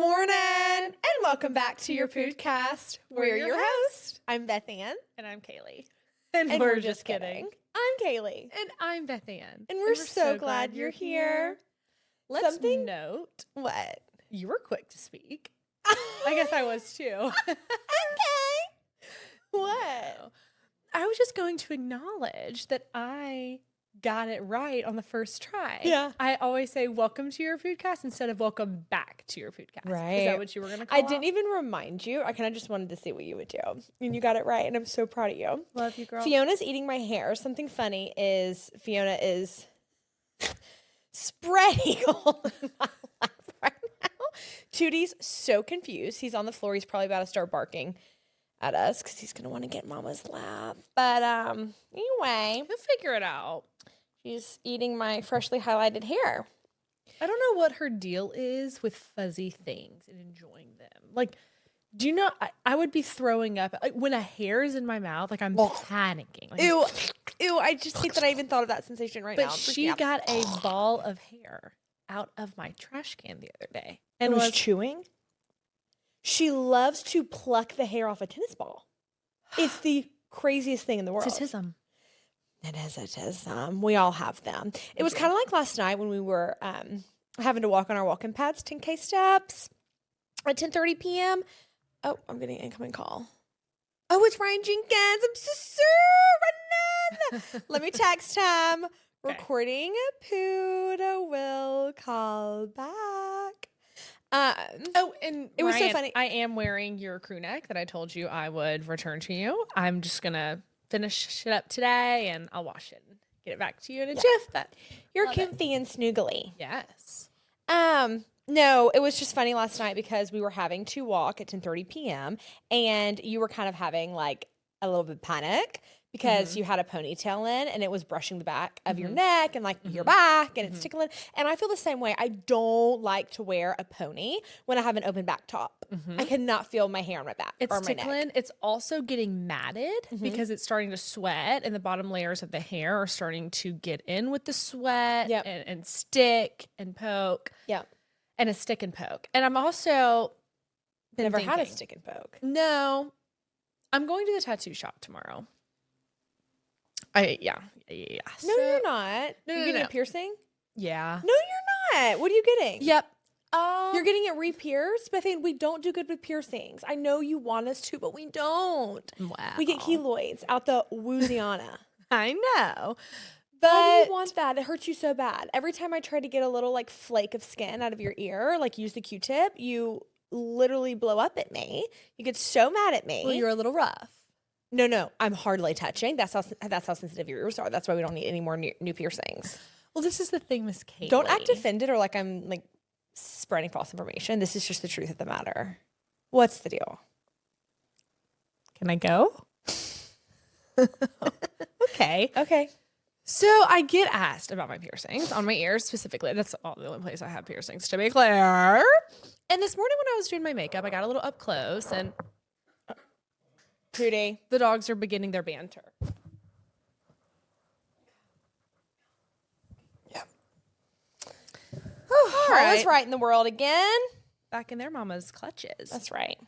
morning, and welcome back to your podcast. We're your hosts. I'm Beth Ann. And I'm Kaylee. And we're just kidding. I'm Kaylee. And I'm Beth Ann. And we're so glad you're here. Let's note. What? You were quick to speak. I guess I was too. Okay. What? I was just going to acknowledge that I got it right on the first try. Yeah. I always say welcome to your foodcast instead of welcome back to your foodcast. Right. Is that what you were going to call I didn't even remind you. I kind of just wanted to see what you would do. And you got it right, and I'm so proud of you. Love you, girl. Fiona's eating my hair. Something funny is Fiona is spread eagle in my lap right now. Tootie's so confused. He's on the floor. He's probably about to start barking at us because he's going to want to get Mama's lap. But anyway. He'll figure it out. She's eating my freshly highlighted hair. I don't know what her deal is with fuzzy things and enjoying them. Like, do you know, I would be throwing up. Like, when a hair is in my mouth, like, I'm panicking. Like, Ew. I just hate that I even thought of that sensation right now. But she got a ball of hair out of my trash can the other day. And was chewing? She loves to pluck the hair off a tennis ball. It's the craziest thing in the world. It's autism. It is autism. We all have them. It was kind of like last night when we were having to walk on our walking pads, 10K steps at 10:30 p.m. Oh, I'm getting an incoming call. Oh, it's Ryan Jenkins. I'm so sorry. Let me text him. Okay. Recording Puda will call back. And it was Ryan, so funny. I am wearing your crew neck that I told you I would return to you. I'm just going to finish it up today and I'll wash it and get it back to you in a jiff. But you're comfy and snoogly. Yes. No, it was just funny last night because we were having to walk at 10:30 p.m. and you were kind of having like a little bit of panic because you had a ponytail in and it was brushing the back of your neck and like your back and it's tickling. And I feel the same way. I don't like to wear a pony when I have an open back top. I cannot feel my hair on my back or my tickling. neck. It's also getting matted because it's starting to sweat and the bottom layers of the hair are starting to get in with the sweat and stick and poke. Yeah. And a stick and poke. And I'm also never had a stick and poke. No. I'm going to the tattoo shop tomorrow. Yeah. No, you're not. No, you're getting a piercing? Yeah. No, you're not. What are you getting? Yep. You're getting it re-pierced? But we don't do good with piercings. I know you want us to, but we don't. Wow. We get keloids out the Louisiana. I know. But why do you want that? It hurts you so bad. Every time I try to get a little like flake of skin out of your ear, like use the Q-tip, you literally blow up at me. You get so mad at me. Well, you're a little rough. No. I'm hardly touching. That's how sensitive your ears are. That's why we don't need any more new piercings. Well, this is the thing, Miss Kate. Don't act offended or like I'm like spreading false information. This is just the truth of the matter. What's the deal? Can I go? Okay. So I get asked about my piercings on my ears specifically. That's the only place I have piercings, to be clear. And this morning when I was doing my makeup, I got a little up close and Tootie, the dogs are beginning their banter. Yeah. All right. Right in the world again. Back in their mama's clutches. That's right.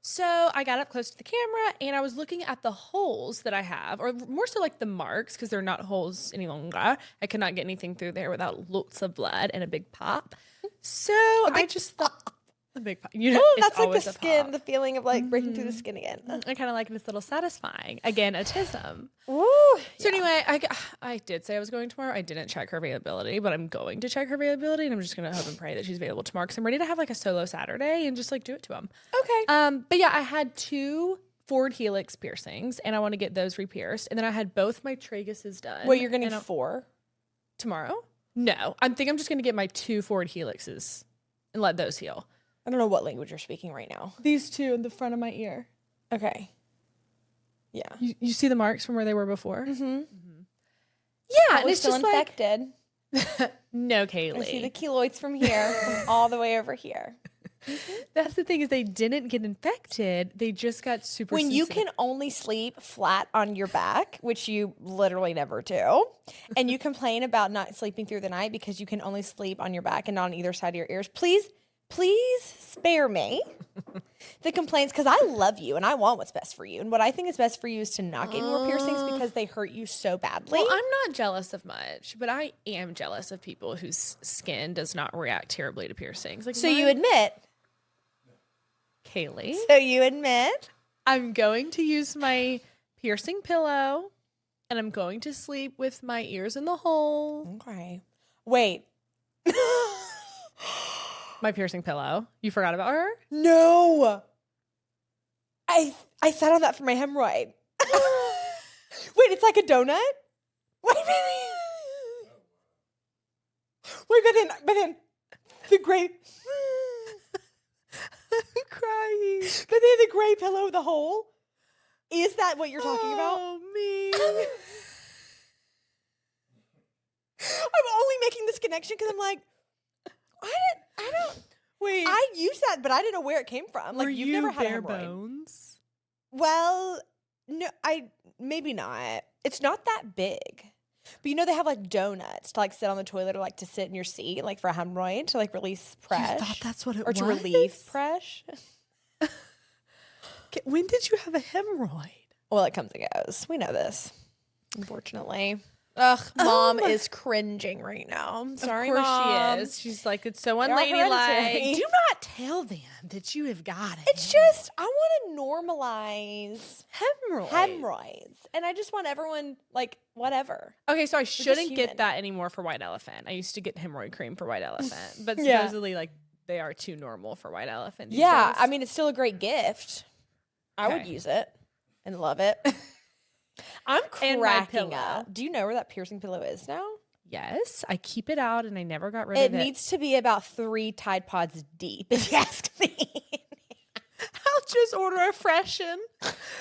So I got up close to the camera and I was looking at the holes that I have, or more so like the marks, because they're not holes any longer. I could not get anything through there without lots of blood and a big pop. So I just thought a big pop. You know, that's like the skin, the feeling of like breaking through the skin again. I kind of like it. It's a little satisfying. Again, autism. Ooh, so anyway, I did say I was going tomorrow. I didn't check her availability, but I'm going to check her availability, and I'm just going to hope and pray that she's available tomorrow because I'm ready to have like a solo Saturday and just like do it to them. Okay. But yeah, I had 2 forward helix piercings, and I want to get those re-pierced. And then I had both my traguses done. Well, you're getting 4 tomorrow? No, I think I'm just going to get my 2 forward helixes and let those heal. I don't know what language you're speaking right now. These 2 in the front of my ear. Okay. Yeah. You see the marks from where they were before? Mm-hmm. Yeah, and it's still infected. No, Kaylee. I see the keloids from here, from all the way over here. That's the thing is they didn't get infected. They just got super When sensitive. you can only sleep flat on your back, which you literally never do, and you complain about not sleeping through the night because you can only sleep on your back and not on either side of your ears, please please spare me the complaints because I love you and I want what's best for you. And what I think is best for you is to not get more piercings because they hurt you so badly. Well, I'm not jealous of much, but I am jealous of people whose skin does not react terribly to piercings. Like, So you admit, Kaylee, I'm going to use my piercing pillow and I'm going to sleep with my ears in the hole. Okay. Wait. My piercing pillow. You forgot about her? No. I sat on that for my hemorrhoid. Wait, it's like a donut? Wait, but then the gray I'm crying. but then the gray pillow with the hole? Is that what you're talking about? Oh, me. I'm only making this connection because I'm like, Wait. I use that, but I didn't know where it came from. Like, Were you've you never had a bare hemorrhoid. bones? Well, no, maybe not. It's not that big. But you know they have like donuts to like sit on the toilet or like to sit in your seat, like for a hemorrhoid to like release pressure. You thought that's what it or was? to relieve pressure. When did you have a hemorrhoid? Well, it comes and goes. We know this, unfortunately. Ugh, Mom is cringing right now. I'm sorry, Of course Mom. she is. She's like, it's so They are unladylike. hereditary. Do not tell them that you have got it. It's just I want to normalize hemorrhoids. hemorrhoids, and I just want everyone like whatever. Okay, so I just shouldn't human. get that anymore for white elephant. I used to get hemorrhoid cream for white elephant, but Yeah. supposedly like they are too normal for white elephant. these Yeah, days. I mean it's still a great gift. I would Okay. use it and love it. I'm And my cracking pillow. up. Do you know where that piercing pillow is now? yes, I keep it out and I never got rid It of it. needs to be about 3 Tide Pods deep, if you ask me. I'll just order a freshen.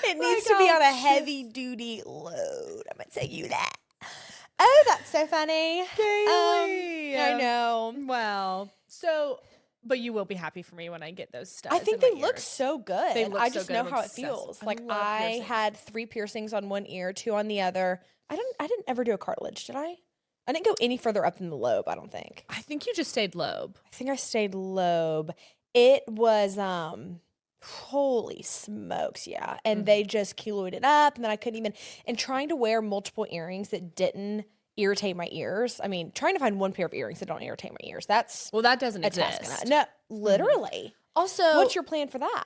It needs to be on a I'll heavy duty load. I'm gonna tell you that. Oh, that's so funny. Kaylee. I know. Well, so, but you will be happy for me when I get those studs. I think in they my look ears. so good. They look I so just good. know I'm how it obsessed. feels. I Like love I piercings. had 3 piercings on one ear, 2 on the other. I didn't ever do a cartilage, did I? I didn't go any further up than the lobe, I don't think. I think you just stayed lobe. I think I stayed lobe. It was holy smokes, yeah. And they just keloid it up, and then I couldn't even, and trying to wear multiple earrings that didn't irritate my ears. I mean, trying to find one pair of earrings that don't irritate my ears. That's Well, that doesn't a task. exist. No, literally. Also, What's your plan for that?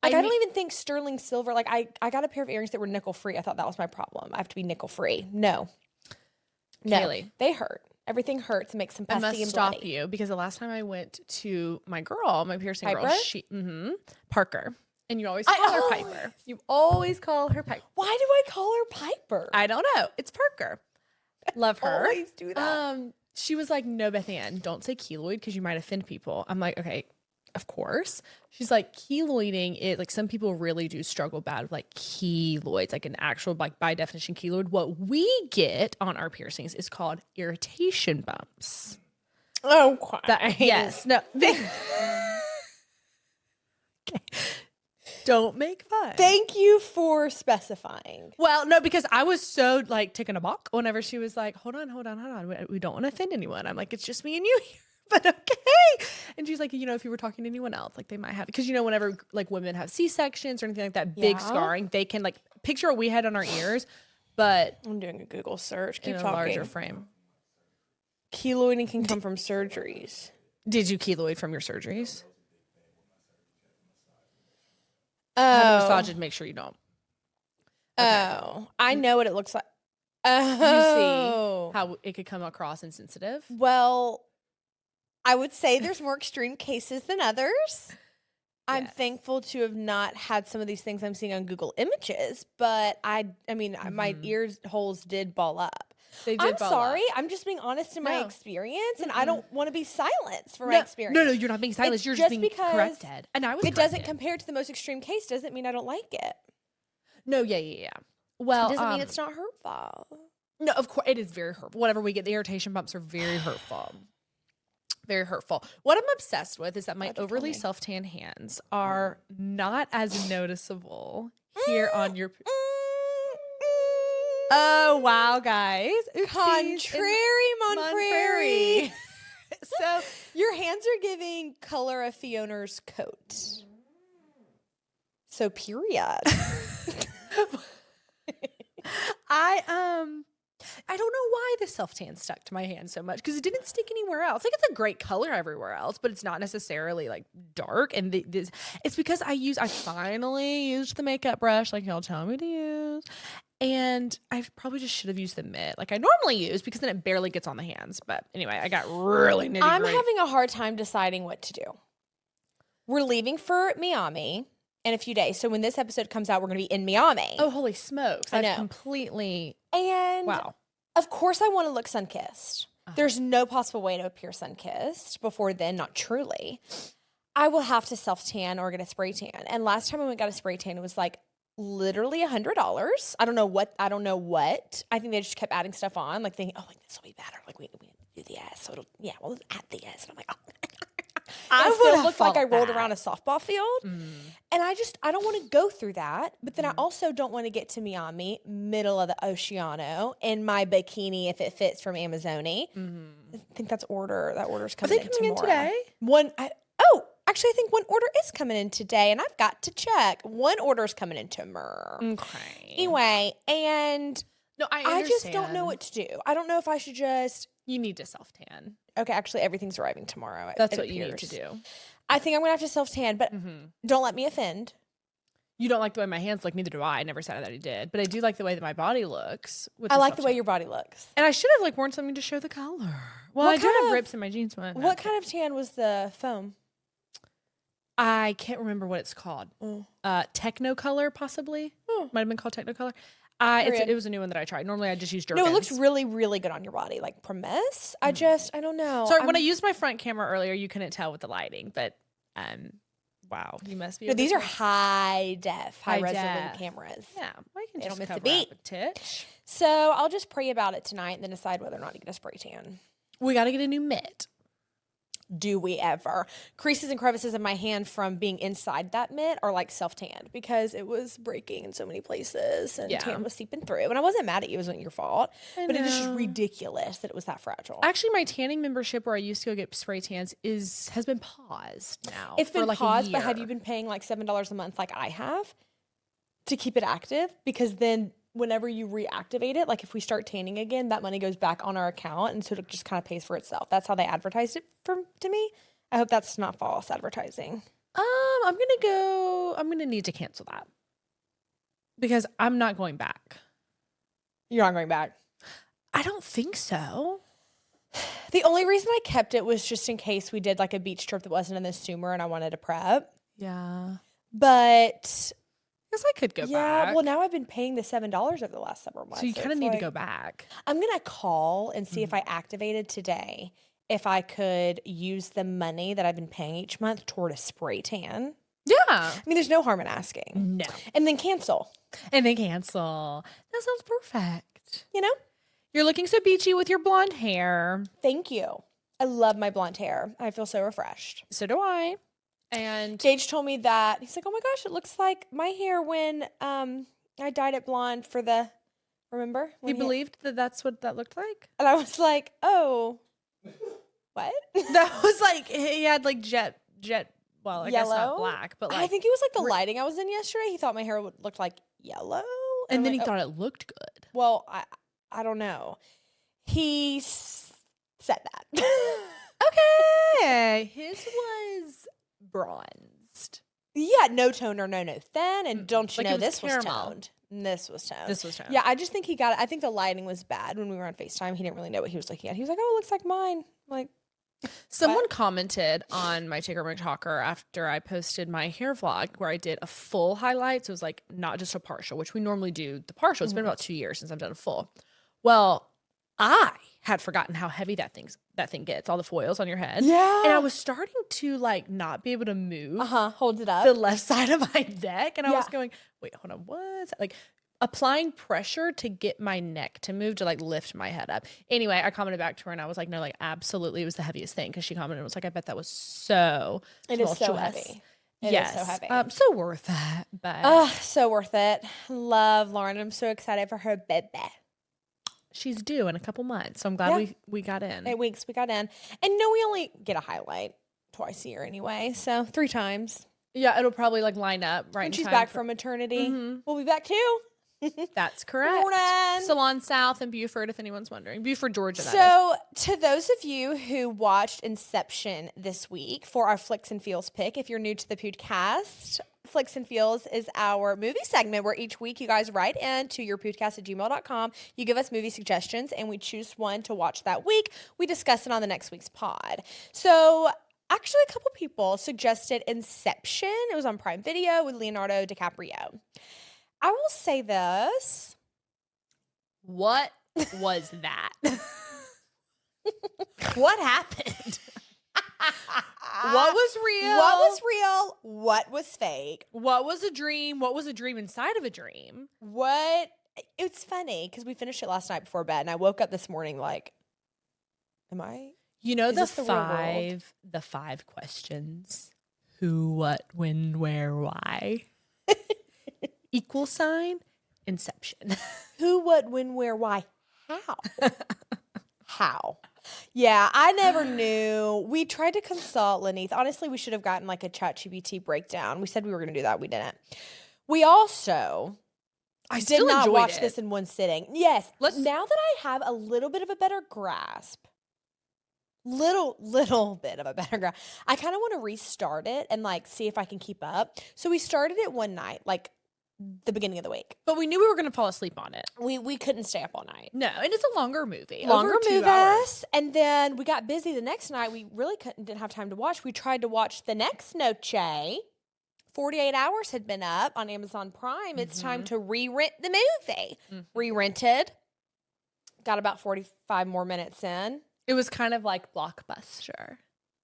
Like, I I don't mean- even think sterling silver. Like, I got a pair of earrings that were nickel free. I thought that was my problem. I have to be nickel free. No, Kaylee. they hurt. Everything hurts. It makes them I pussy must and stop bloody. you because the last time I went to my piercing girl, Piper? she, Parker, and you always call her Piper. You always call her Piper. Why do I call her Piper? I don't know. It's Parker. Love her. always do that. She was like, no, Beth Ann, don't say keloid because you might offend people. I'm like, okay, of course. She's like, keloiding it, like some people really do struggle bad with like keloids, like an actual, like by definition keloid. What we get on our piercings is called irritation bumps. Oh, Yes. No. Okay. Don't make fun. Thank you for specifying. Well, no, because I was so like taken aback whenever she was like, hold on. We don't want to offend anyone. I'm like, it's just me and you here, but okay. And she's like, if you were talking to anyone else, like they might have, because whenever like women have C-sections or anything like that, big Yeah. scarring, they can like picture what we had on our ears, but I'm doing a Google search. in Keep a talking. larger frame. Keloiding can come from surgeries. Did you keloid from your surgeries? Have a massage and make sure you don't. Oh, I know what it looks like. You Oh, see how it could come across insensitive? well, I would say there's more extreme cases than others. I'm Yes. thankful to have not had some of these things I'm seeing on Google Images, but I mean, my ear holes did ball up. They did I'm ball sorry. up. I'm just being honest in my No. experience, and I don't want to be silenced for my No, experience. no, you're not being silenced. It's You're just just being because corrected. And I was It doesn't corrected. compare to the most extreme case. Doesn't mean I don't like it. No, yeah. Well, It doesn't mean it's not hurtful. No, of course, it is very hurtful. Whatever we get, the irritation bumps are very hurtful. Very hurtful. What I'm obsessed with is that my Why'd you tell overly me? self-tan hands are not as noticeable here on your... Oh, wow, guys. Oopsies. Contrary, Monfreri. So your hands are giving color of Fiona's coat. So period. I don't know why the self-tan stuck to my hand so much because it didn't stick anywhere else. Like, it's a great color everywhere else, but it's not necessarily like dark. And it's because I finally used the makeup brush like y'all tell me to use. And I probably just should have used the mitt like I normally use because then it barely gets on the hands. But anyway, I got really nitty-gritty. I'm having a hard time deciding what to do. We're leaving for Miami in a few days. So when this episode comes out, we're going to be in Miami. Oh, holy smokes. I know. I've completely... And wow. Of course I want to look sun-kissed. There's no possible way to appear sun-kissed before then, not truly. I will have to self-tan or get a spray tan. And last time I went and got a spray tan, it was like literally $100. I don't know what. I think they just kept adding stuff on, like thinking, oh, like this will be better. Like we do the S, so we'll add the S. And I'm like, oh. I still looked like I rolled around a softball field. And I don't want to go through that. But then I also don't want to get to Miami, middle of the Oceano, in my bikini if it fits from Amazoni. I think that order's coming in tomorrow. Actually, I think one order is coming in today, and I've got to check. One order is coming in tomorrow. Okay. Anyway, and no, I just don't know what to do. I don't know if I should just... You need to self-tan. Okay, actually, everything's arriving tomorrow. That's what you need to do. I think I'm going to have to self-tan, but don't let me offend. You don't like the way my hands look, neither do I. I never said that I did. But I do like the way that my body looks. I like the way your body looks. And I should have worn something to show the color. Well, I do have rips in my jeans. What kind of tan was the foam? I can't remember what it's called. Technocolor, possibly. Might have been called Technocolor. It was a new one that I tried. Normally, I just use Jergens. No, it looks really, really good on your body. Like, promise. I don't know. Sorry, when I used my front camera earlier, you couldn't tell with the lighting, but wow, you must be. No, these are high resolution cameras. Yeah, well, you can They don't just miss a cover beat. up a titch. So I'll just pray about it tonight and then decide whether or not to get a spray tan. We got to get a new mitt. Do we ever? Creases and crevices in my hand from being inside that mitt are like self-tanned because it was breaking in so many places and tan was seeping through. And I wasn't mad at you. It wasn't your fault. But it is just ridiculous that it was that fragile. Actually, my tanning membership where I used to go get spray tans has been paused now. It's been paused, but have you been paying like $7 a month like I have to keep it active? Because then whenever you reactivate it, like if we start tanning again, that money goes back on our account, and so it just kind of pays for itself. That's how they advertised it to me. I hope that's not false advertising. I'm gonna need to cancel that because I'm not going back. You're not going back? I don't think so. The only reason I kept it was just in case we did like a beach trip that wasn't in the summer and I wanted to prep. Yeah. But because I could go back. Yeah, well, now I've been paying the $7 over the last several months. So you kind of need to go back. I'm going to call and see if I activated today, if I could use the money that I've been paying each month toward a spray tan. Yeah. I mean, there's no harm in asking. No. And then cancel. That sounds perfect. You know? You're looking so beachy with your blonde hair. Thank you. I love my blonde hair. I feel so refreshed. So do I. And Gage told me that, he's like, oh my gosh, it looks like my hair when I dyed it blonde for the, remember? He believed that that's what that looked like? And I was like, oh, what? That was like, he had like jet, well, I guess not black, but like. I think it was like the lighting I was in yesterday. He thought my hair looked like yellow. And then he thought it looked good. Well, I don't know. He said that. Okay. His was bronzed. Yeah, no toner, no thin. And don't you like know this caramel. was toned. This was toned. toned. Yeah, I just think he got it. I think the lighting was bad when we were on FaceTime. He didn't really know what he was looking at. He was like, oh, it looks like mine. I'm like, someone commented on my Tigger McTalker after I posted my hair vlog where I did a full highlight. So it was like not just a partial, which we normally do the partial. It's been about 2 years since I've done a full. Well, I had forgotten how heavy that thing gets, all the foils on your head. Yeah. And I was starting to like not be able to move. Hold it up. The left side of my neck. And I was going, wait, hold on, what? Like applying pressure to get my neck to move, to like lift my head up. Anyway, I commented back to her and I was like, no, like absolutely, it was the heaviest thing. Cause she commented and was like, I bet that was so It is so heavy. It is so heavy. So worth it. But so worth it. Love Lauren. I'm so excited for her baby. she's due in a couple months. So I'm glad we got in. 8 weeks we got in. And no, we only get a highlight twice a year anyway. So 3 times. Yeah, it'll probably like line up right. When she's back from maternity, we'll be back too. That's correct. Morning. Salon South in Buford, if anyone's wondering. Buford, Georgia. So, to those of you who watched Inception this week for our Flicks and Feels pick, if you're new to the podcast, Flicks and Feels is our movie segment where each week you guys write in to yourpudcast@gmail.com. You give us movie suggestions and we choose one to watch that week. We discuss it on the next week's pod. So, actually, a couple people suggested Inception. It was on Prime Video with Leonardo DiCaprio. I will say this. What was that? What happened? What was real? What was real? What was fake? What was a dream? What was a dream inside of a dream? It's funny because we finished it last night before bed and I woke up this morning like, You know the five questions. Who, what, when, where, why? Equal sign, Inception. Who, what, when, where, why, how? How? Yeah, I never knew. We tried to consult Lenith. Honestly, we should have gotten like a ChatGPT breakdown. We said we were going to do that. We didn't. We also did not watch this in one sitting. Yes. Now that I have a little bit of a better grasp, little bit of a better grasp, I kind of want to restart it and like see if I can keep up. So we started it one night, like the beginning of the week. But we knew we were going to fall asleep on it. We couldn't stay up all night. No, and it's a longer movie. Longer over 2 movie. hours. And then we got busy the next night. We really didn't have time to watch. We tried to watch the next Noche. 48 Hours had been up on Amazon Prime. It's time to re-rent the movie. Re-rented. Got about 45 more minutes in. It was kind of like Blockbuster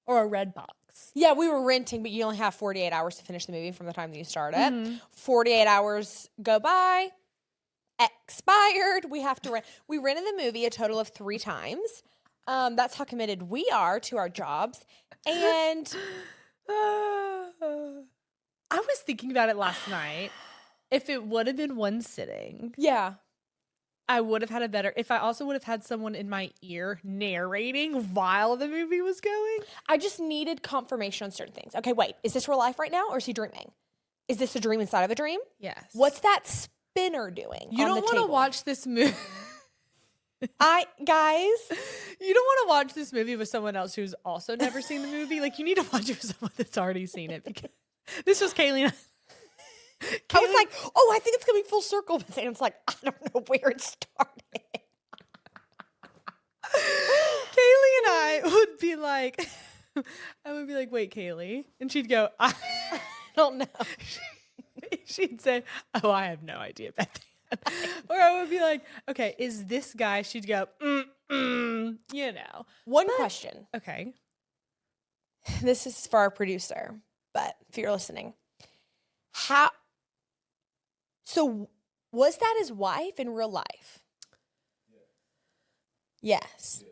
or a Red Box. Yeah, we were renting, but you only have 48 hours to finish the movie from the time that you start it. 48 hours go by, expired. We have to rent. We rented the movie a total of 3 times. That's how committed we are to our jobs. And I was thinking about it last night. If it would have been one sitting. Yeah. I would have had a better, if I also would have had someone in my ear narrating while the movie was going. I just needed confirmation on certain things. Okay, wait, is this real life right now or is he dreaming? Is this a dream inside of a dream? Yes. What's that spinner doing? You don't want to watch this movie. Guys. You don't want to watch this movie with someone else who's also never seen the movie. Like, you need to watch it with someone that's already seen it. Because this was Kaylee and I. I was like, oh, I think it's coming full circle. But Sam's like, I don't know where it started. Kaylee and I would be like, wait, Kaylee. And she'd go, I don't know. She'd say, oh, I have no idea about that. Or I would be like, okay, is this guy? She'd go, you know. One question. Okay. This is for our producer, but if you're listening. So was that his wife in real life? Yes.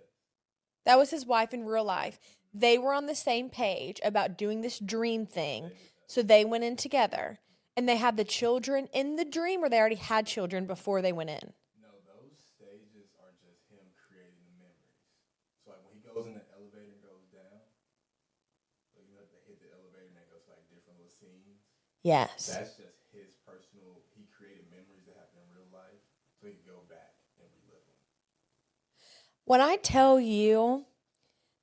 That was his wife in real life. They were on the same page about doing this dream thing. So they went in together. And they had the children in the dream, or they already had children before they went in? No, those stages are just him creating the memories. So like when he goes in the elevator and goes down, like you have to hit the elevator and it goes like different little scenes. Yes. That's just his personal, he created memories that happen in real life, so he can go back and relive them. When I tell you,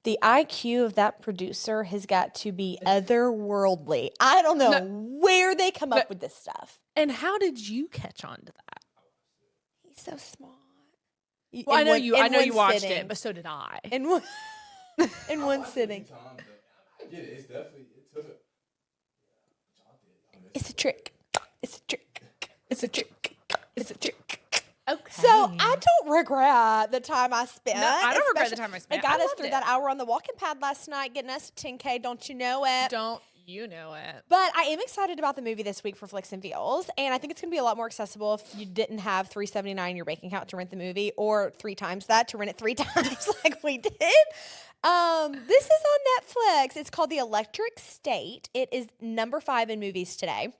the IQ of that producer has got to be otherworldly. I don't know where they come up with this stuff. And how did you catch on to that? He's so smart. Well, I know you watched it, but so did I. In one sitting. I get it. It's definitely, it took a... It's a trick. It's a trick. It's a trick. It's a trick. Okay. So I don't regret the time I spent. No, I don't regret the time I spent. It got us through that hour on the walking pad last night, getting us to 10K. Don't you know it? Don't you know it? But I am excited about the movie this week for Flicks and Feels, and I think it's going to be a lot more accessible if you didn't have $3.79 in your bank account to rent the movie, or 3 times that to rent it 3 times like we did. This is on Netflix. It's called The Electric State. It is number 5 in movies today,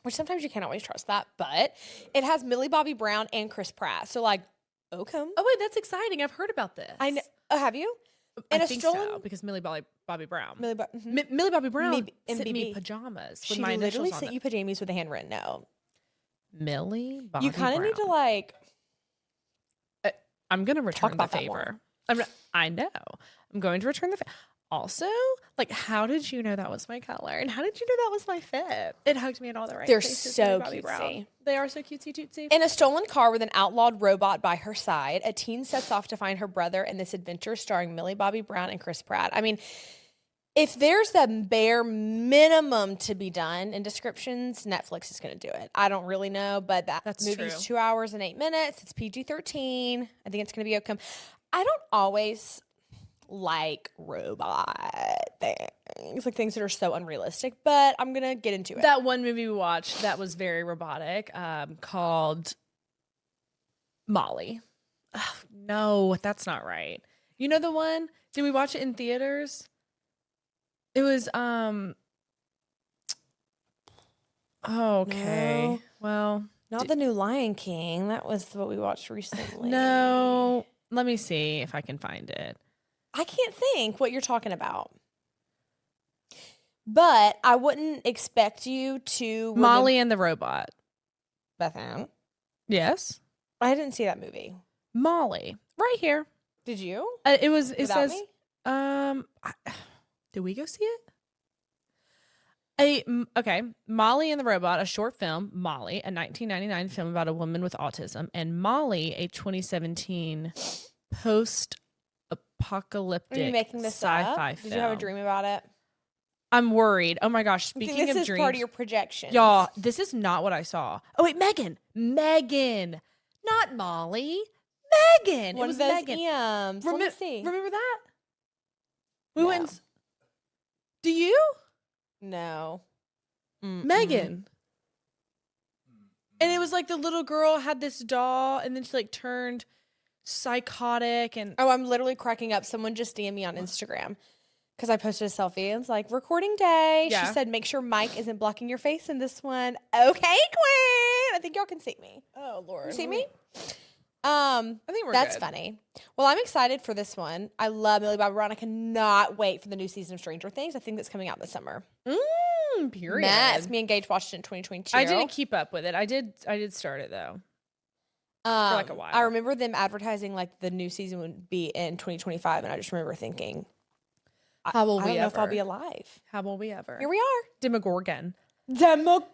which sometimes you can't always trust that, but it has Millie Bobby Brown and Chris Pratt. So, like, Okay. Oh wait, that's exciting. I've heard about this. I know. Oh, have you? I In a think stolen- so because Millie Bobby Brown. Millie mhm. Millie Bobby Brown sent me MBB. pajamas with She my literally initials on sent them. you pajamas with a handwritten note. Millie Bobby You kind of need to like. I'm gonna return the about that more. favor. I know. I'm going to return the favor. Also, like, how did you know that was my color? And how did you know that was my fit? It hugged me in all the right They're places. so Millie Bobby cutesy. Brown. They are so cutesy tootsie. In a stolen car with an outlawed robot by her side, a teen sets off to find her brother in this adventure starring Millie Bobby Brown and Chris Pratt. I mean, if there's the bare minimum to be done in descriptions, Netflix is going to do it. I don't really know, but That's movie's true. 2 hours and 8 minutes. It's PG-13. I think it's going to be okay. I don't always like robot things, like things that are so unrealistic, but I'm going to get into it. That one movie we watched that was very robotic, called Molly. Oh, no, that's not right. You know the one? Did we watch it in theaters? It was okay. No. Well, Not the new Lion King. That was what we watched recently. no. Let me see if I can find it. I can't think what you're talking about. But I wouldn't expect you to Molly and the Robot. Bethan. Yes. I didn't see that movie. Molly. Right here. Did you? It Without says me? did we go see it? Okay, Molly and the Robot, a short film, Molly, a 1999 film about a woman with autism, and Molly, a 2017 post-apocalyptic Are you making this sci-fi up? film. Did you have a dream about it? I'm worried. Oh my gosh, I think speaking this of is dreams. part of your projections. Y'all, this is not what I saw. Oh wait, Megan. Not Molly. Megan. One It was of those Megan. EMs. Let me see. Remember that? We No. went and do you? No. Megan. And it was like the little girl had this doll and then she like turned psychotic and Oh, I'm literally cracking up. Someone just DM'd me on Instagram because I posted a selfie and it's like recording day. Yeah. She said, make sure Mike isn't blocking your face in this one. Okay, Queen. I think y'all can see me. oh Lord. You see me? I think we're That's good. funny. Well, I'm excited for this one. I love Millie Bobby Brown. I cannot wait for the new season of Stranger Things. I think that's coming out this summer. Period. Yes, me and Gage watched it in 2022. I didn't keep up with it. I did start it though. For like a while. I remember them advertising like the new season would be in 2025, and I just remember thinking, How will I we don't know ever? if I'll be alive. How will we ever? Here we are. Demogorgon. Demogorky.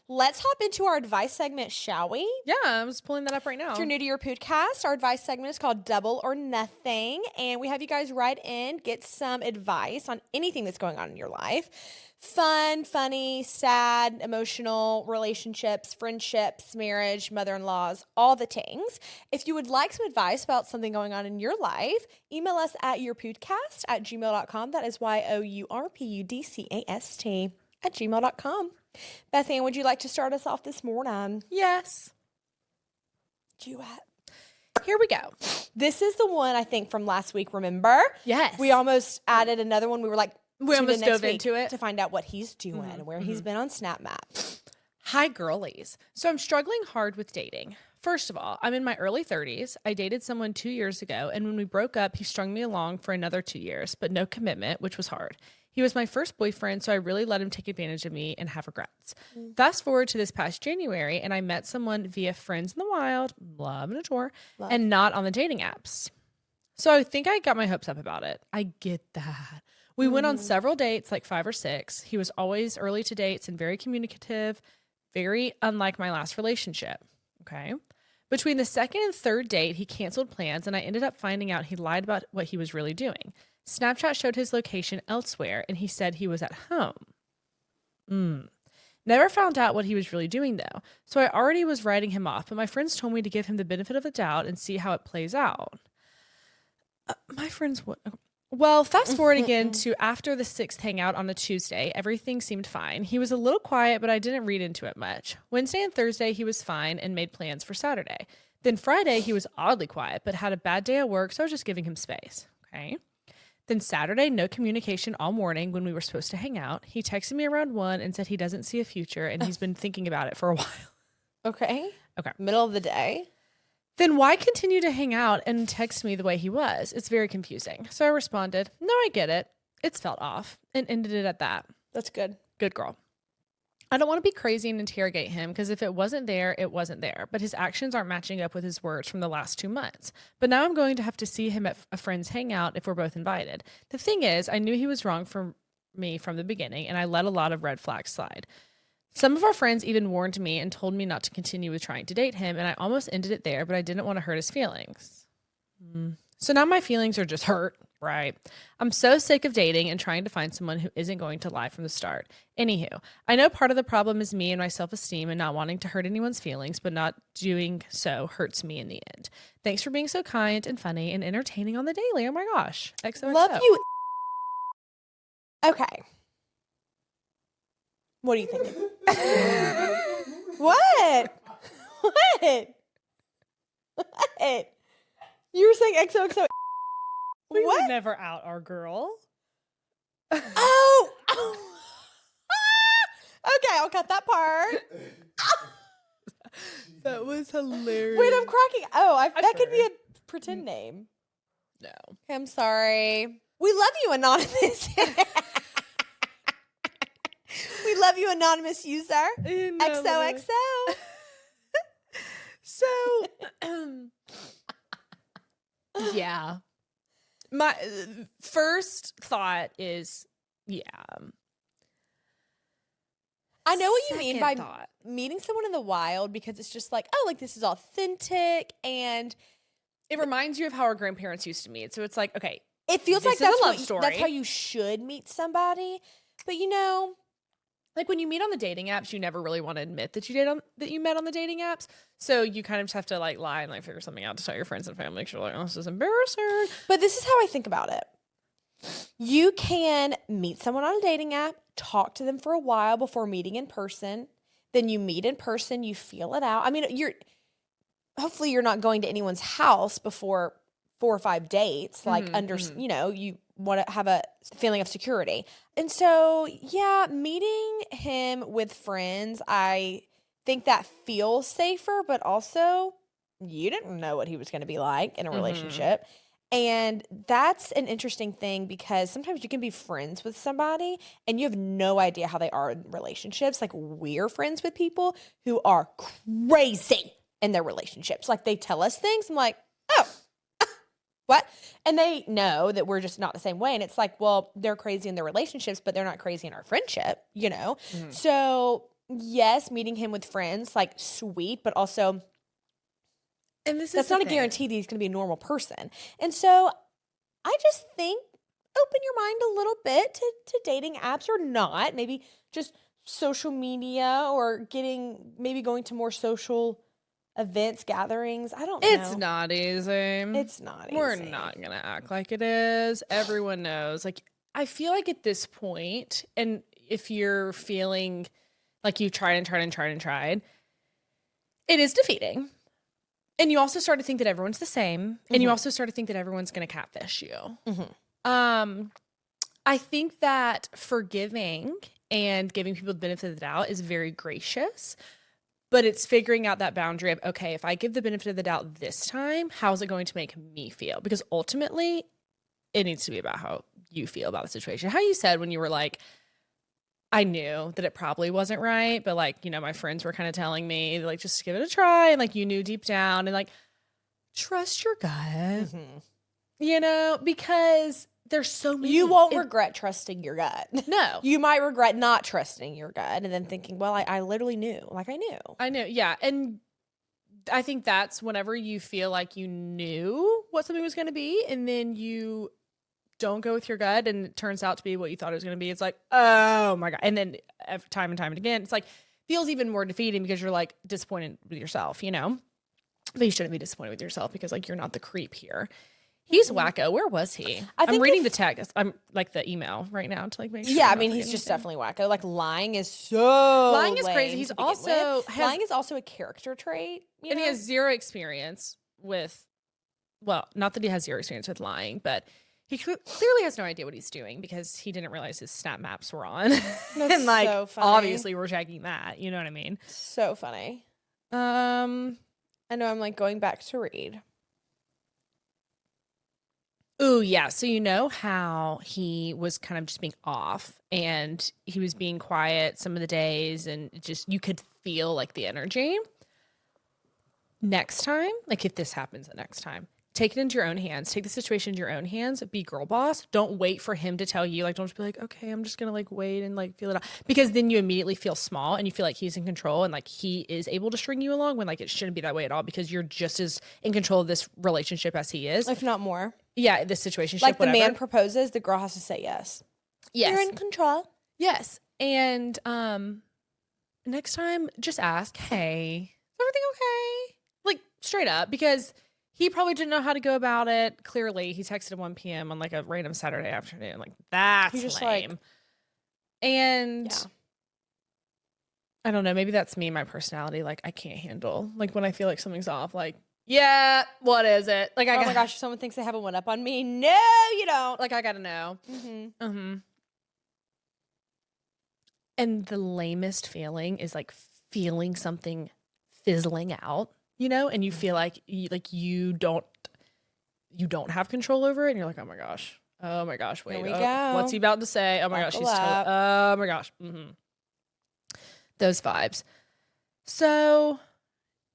Let's hop into our advice segment, shall we? Yeah, I was pulling that up right now. If you're new to your podcast, our advice segment is called Double or Nothing. And we have you guys write in, get some advice on anything that's going on in your life. Fun, funny, sad, emotional, relationships, friendships, marriage, mother-in-laws, all the things. If you would like some advice about something going on in your life, email us at yourpudcast@gmail.com. That is yourpudcast@gmail.com. Beth Ann, would you like to start us off this morning? Yes. Duet. Here we go. This is the one I think from last week, remember? Yes. We almost added another one. We were like, We tune in almost next dove week into it. to find out what he's doing and where he's been on Snap Map. Hi, girlies. So I'm struggling hard with dating. First of all, I'm in my early 30s. I dated someone 2 years ago, and when we broke up, he strung me along for another 2 years, but no commitment, which was hard. He was my first boyfriend, so I really let him take advantage of me and have regrets. Fast forward to this past January, and I met someone via Friends in the Wild, love and adore, and not on the dating apps. So I think I got my hopes up about it. I get that. We went on several dates, like 5 or 6. He was always early to dates and very communicative, very unlike my last relationship. Okay. Between the second and third date, he canceled plans, and I ended up finding out he lied about what he was really doing. Snapchat showed his location elsewhere, and he said he was at home. Never found out what he was really doing, though. So I already was writing him off, but my friends told me to give him the benefit of the doubt and see how it plays out. My friends would. Well, fast forward again to after the 6th hangout on a Tuesday, everything seemed fine. He was a little quiet, but I didn't read into it much. Wednesday and Thursday, he was fine and made plans for Saturday. Then Friday, he was oddly quiet, but had a bad day at work, so I was just giving him space. Okay. Then Saturday, no communication all morning when we were supposed to hang out. He texted me around 1 and said he doesn't see a future, and he's been thinking about it for a while. Okay. Okay. Middle of the day. Then why continue to hang out and text me the way he was? It's very confusing. So I responded, no, I get it. It's felt off, and ended it at that. That's good. Good girl. I don't want to be crazy and interrogate him because if it wasn't there, it wasn't there. But his actions aren't matching up with his words from the last 2 months. But now I'm going to have to see him at a friend's hangout if we're both invited. The thing is, I knew he was wrong for me from the beginning, and I let a lot of red flags slide. Some of our friends even warned me and told me not to continue with trying to date him, and I almost ended it there, but I didn't want to hurt his feelings. So now my feelings are just hurt, right? I'm so sick of dating and trying to find someone who isn't going to lie from the start. Anywho, I know part of the problem is me and my self-esteem and not wanting to hurt anyone's feelings, but not doing so hurts me in the end. Thanks for being so kind and funny and entertaining on the daily. Oh my gosh. XOXO. Love you. Okay. What are you thinking? What? What? What? You were saying XOXO. We What? would never out our girl. Oh. Okay, I'll cut that part. That was hilarious. Wait, I'm cracking. Oh, that could be sure. a pretend name. No. Okay, I'm sorry. We love you, anonymous. We love you, anonymous user. XOXO. So, yeah. My first thought is, yeah. I know what you Second mean by thought. meeting someone in the wild because it's just like, oh, like this is authentic and It reminds you of how our grandparents used to meet. So it's like, okay, it feels This like is a that's love what, story. that's how you should meet somebody. But you know, like when you meet on the dating apps, you never really want to admit that you met on the dating apps. So you kind of just have to like lie and like figure something out to tell your friends and family. Because you're like, oh, this is embarrassing. but this is how I think about it. You can meet someone on a dating app, talk to them for a while before meeting in person. Then you meet in person, you feel it out. I mean, hopefully you're not going to anyone's house before 4 or 5 dates, like you know, you want to have a feeling of security. And so, yeah, meeting him with friends, I think that feels safer, but also you didn't know what he was going to be like in a relationship. And that's an interesting thing because sometimes you can be friends with somebody and you have no idea how they are in relationships. Like we're friends with people who are crazy in their relationships. Like they tell us things. I'm like, oh, what? And they know that we're just not the same way. And it's like, well, they're crazy in their relationships, but they're not crazy in our friendship, you know? So yes, meeting him with friends, like sweet, but also And this that's is not a guarantee that he's going to be a normal person. And so I just think open your mind a little bit to dating apps or not. Maybe just social media or maybe going to more social events, gatherings. I don't know. It's not easy. It's not easy. We're not going to act like it is. Everyone knows. Like, I feel like at this point, and if you're feeling like you've tried, it is defeating. And you also start to think that everyone's the same. And you also start to think that everyone's going to catfish you. I think that forgiving and giving people the benefit of the doubt is very gracious. But it's figuring out that boundary of, okay, if I give the benefit of the doubt this time, how is it going to make me feel? Because ultimately, it needs to be about how you feel about the situation. How you said when you were like, I knew that it probably wasn't right, but like, you know, my friends were kind of telling me, like, just give it a try. And like, you knew deep down and like, trust your gut, you know, because there's so many. You won't regret trusting your gut. No. You might regret not trusting your gut and then thinking, well, I literally knew. Like I knew. I know. Yeah. And I think that's whenever you feel like you knew what something was going to be and then you don't go with your gut and it turns out to be what you thought it was going to be. It's like, oh my God. And then time and time and again, it's like feels even more defeating because you're like disappointed with yourself, you know? But you shouldn't be disappointed with yourself because like you're not the creep here. He's wacko. Where was he? I'm reading the text. I'm like the email right now to like make sure. Yeah, I I'm mean, not he's just forgetting definitely wacko. Like lying is so Lying is lame crazy. He's to begin also with. Lying is also a character trait. You and know? he has zero experience with, well, not that he has zero experience with lying, but he clearly has no idea what he's doing because he didn't realize his snap maps were on. And like, so funny. obviously we're checking that. You know what I mean? So funny. I know I'm like going back to read. Oh, yeah. So you know how he was kind of just being off and he was being quiet some of the days and it just you could feel like the energy. Next time, like if this happens the next time, take it into your own hands. Take the situation into your own hands. Be girl boss. Don't wait for him to tell you. Like, don't just be like, okay, I'm just gonna like wait and like feel it out. Because then you immediately feel small and you feel like he's in control and like he is able to string you along when like it shouldn't be that way at all because you're just as in control of this relationship as he is. If not more. Yeah, this situation. Like whatever. the man proposes, the girl has to say yes. Yes. You're in control. Yes. And next time just ask, hey, is everything okay? Like straight up, because he probably didn't know how to go about it. Clearly, he texted at 1 p.m. on like a random Saturday afternoon. Like that's You're just lame. like, and yeah. I don't know, maybe that's me, my personality. Like I can't handle like when I feel like something's off, like, yeah, what is it? Like Oh my gosh, if someone thinks they have a one up on me. No, you don't. like I gotta know. Mm-hmm. And the lamest feeling is like feeling something fizzling out, you know, and you feel like you don't have control over it, and you're like, oh my gosh, wait, Here we go. what's he about to say? Oh my gosh, Buckle up. oh my gosh, those vibes. So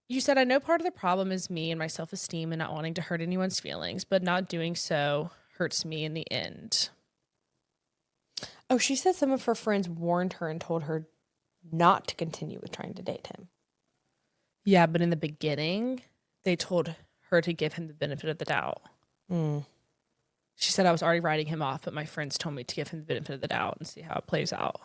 you said, I know part of the problem is me and my self-esteem and not wanting to hurt anyone's feelings, but not doing so hurts me in the end. Oh, she said some of her friends warned her and told her not to continue with trying to date him. Yeah, but in the beginning, they told her to give him the benefit of the doubt. She said, I was already writing him off, but my friends told me to give him the benefit of the doubt and see how it plays out.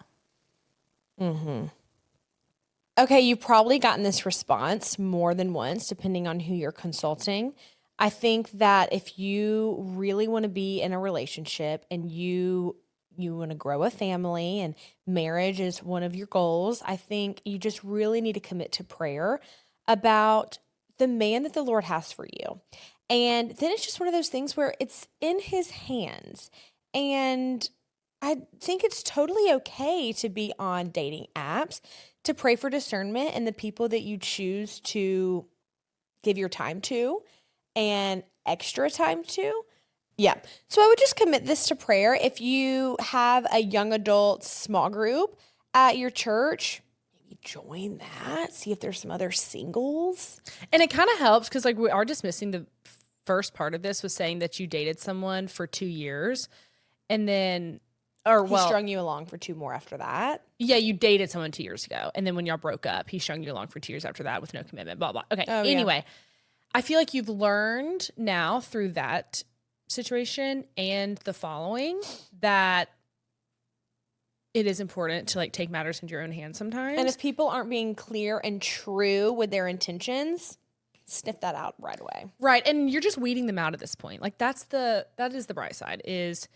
Okay, you've probably gotten this response more than once, depending on who you're consulting. I think that if you really want to be in a relationship and you want to grow a family and marriage is one of your goals, I think you just really need to commit to prayer about the man that the Lord has for you. And then it's just one of those things where it's in his hands. And I think it's totally okay to be on dating apps, to pray for discernment and the people that you choose to give your time to and extra time to. Yeah. So I would just commit this to prayer. If you have a young adult small group at your church, maybe join that. See if there's some other singles. And it kind of helps because like we are dismissing the first part of this was saying that you dated someone for 2 years and then He strung you along for 2 more after that. Yeah, you dated someone 2 years ago. And then when y'all broke up, he strung you along for 2 years after that with no commitment, blah, blah. Okay. Anyway, I feel like you've learned now through that situation and the following that it is important to like take matters into your own hands sometimes. And if people aren't being clear and true with their intentions, sniff that out right away. Right. And you're just weeding them out at this point. Like that is the bright side is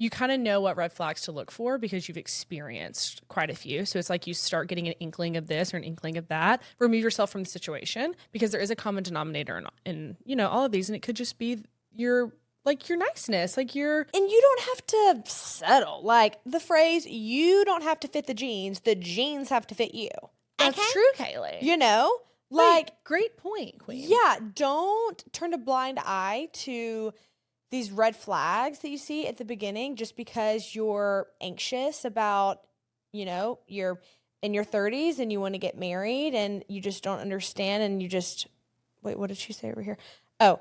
you kind of know what red flags to look for because you've experienced quite a few. So it's like you start getting an inkling of this or an inkling of that. Remove yourself from the situation because there is a common denominator in you know, all of these. And it could just be your niceness, like and you don't have to settle. Like the phrase, you don't have to fit the jeans have to fit you. That's true, Kaylee. You know, like great point, Queen. Yeah, don't turn a blind eye to these red flags that you see at the beginning just because you're anxious about, you know, you're in your 30s and you want to get married and you just don't understand and you just, wait, what did she say over here? Oh,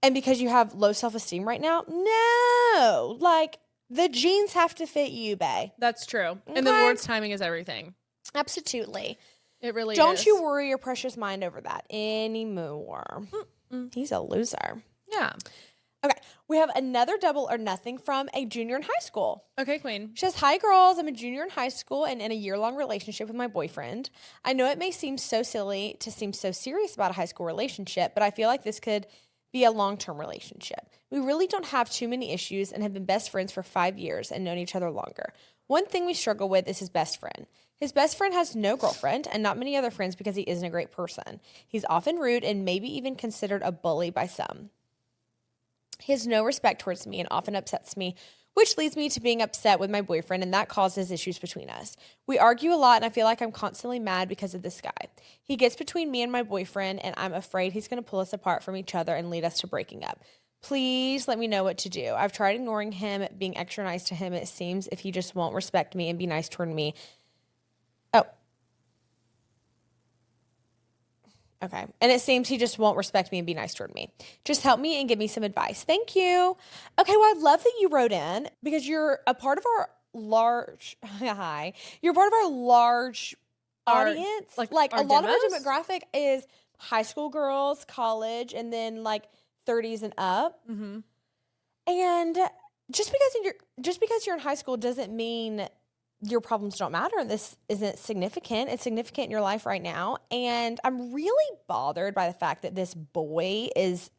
and because you have low self-esteem right now? No, like the jeans have to fit you, bae. That's true. Okay. And the Lord's timing is everything. Absolutely. It really Don't is. you worry your precious mind over that anymore. He's a loser. Yeah. Okay, we have another double or nothing from a junior in high school. Okay, Queen. She says, hi, girls. I'm a junior in high school and in a year-long relationship with my boyfriend. I know it may seem so silly to seem so serious about a high school relationship, but I feel like this could be a long-term relationship. We really don't have too many issues and have been best friends for 5 years and known each other longer. One thing we struggle with is his best friend. His best friend has no girlfriend and not many other friends because he isn't a great person. He's often rude and maybe even considered a bully by some. He has no respect towards me and often upsets me which leads me to being upset with my boyfriend, and that causes issues between us. We argue a lot, and I feel like I'm constantly mad because of this guy. He gets between me and my boyfriend, and I'm afraid he's going to pull us apart from each other and lead us to breaking up. Please let me know what to do. I've tried ignoring him, being extra nice to him. It seems if he just won't respect me and be nice toward me. Oh. Okay. And it seems he just won't respect me and be nice toward me. Just help me and give me some advice. Thank you. Okay. Well, I love that you wrote in because you're a part of our large, hi, you're part of our large audience. Like a lot of our demographic is high school girls, college, and then like 30s and up. Mm-hmm. And just because you're in high school doesn't mean your problems don't matter. This isn't significant. It's significant in your life right now. And I'm really bothered by the fact that this boy is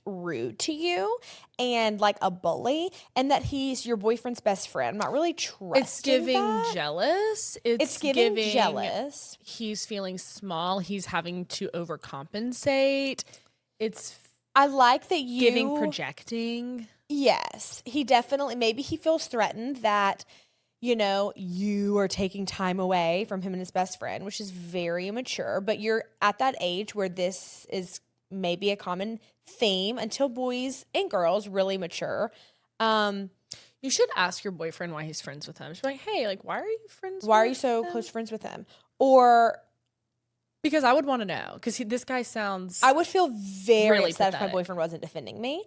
rude to you and like a bully, and that he's your boyfriend's best friend. I'm not really trusting It's giving that. jealous. It's giving jealous. He's feeling small. He's having to overcompensate. I like that you giving projecting. Yes, he definitely, maybe he feels threatened that, you know, you are taking time away from him and his best friend, which is very immature, but you're at that age where this is maybe a common theme until boys and girls really mature. You should ask your boyfriend why he's friends with him. Just be like, hey, like, why are you friends Why are you so close friends with him? Or because I would want to know, because this guy sounds I would feel very really upset pathetic if my boyfriend wasn't defending me.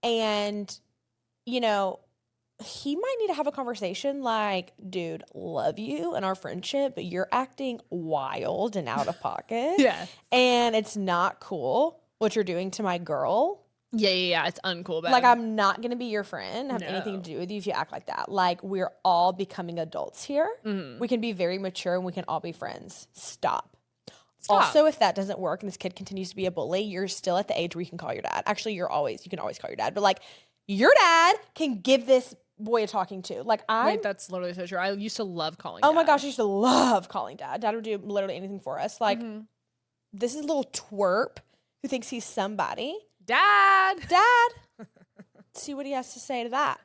And, you know, he might need to have a conversation like, dude, love you and our friendship, but you're acting wild and out of pocket. Yeah. And it's not cool what you're doing to my girl. Yeah. It's uncool, babe. Like, I'm not going to be your friend, have anything to do with you if you act like that. Like, we're all becoming adults here. Mm-hmm. We can be very mature and we can all be friends. Stop. Also, if that doesn't work and this kid continues to be a bully, you're still at the age where you can call your dad. Actually, you can always call your dad. But like, your dad can give this boy a talking to. Like, Wait, that's literally so true. I used to love calling Oh dad. my gosh, I used to love calling dad. Dad would do literally anything for us. Like, this is a little twerp who thinks he's somebody. Dad. See what he has to say to that.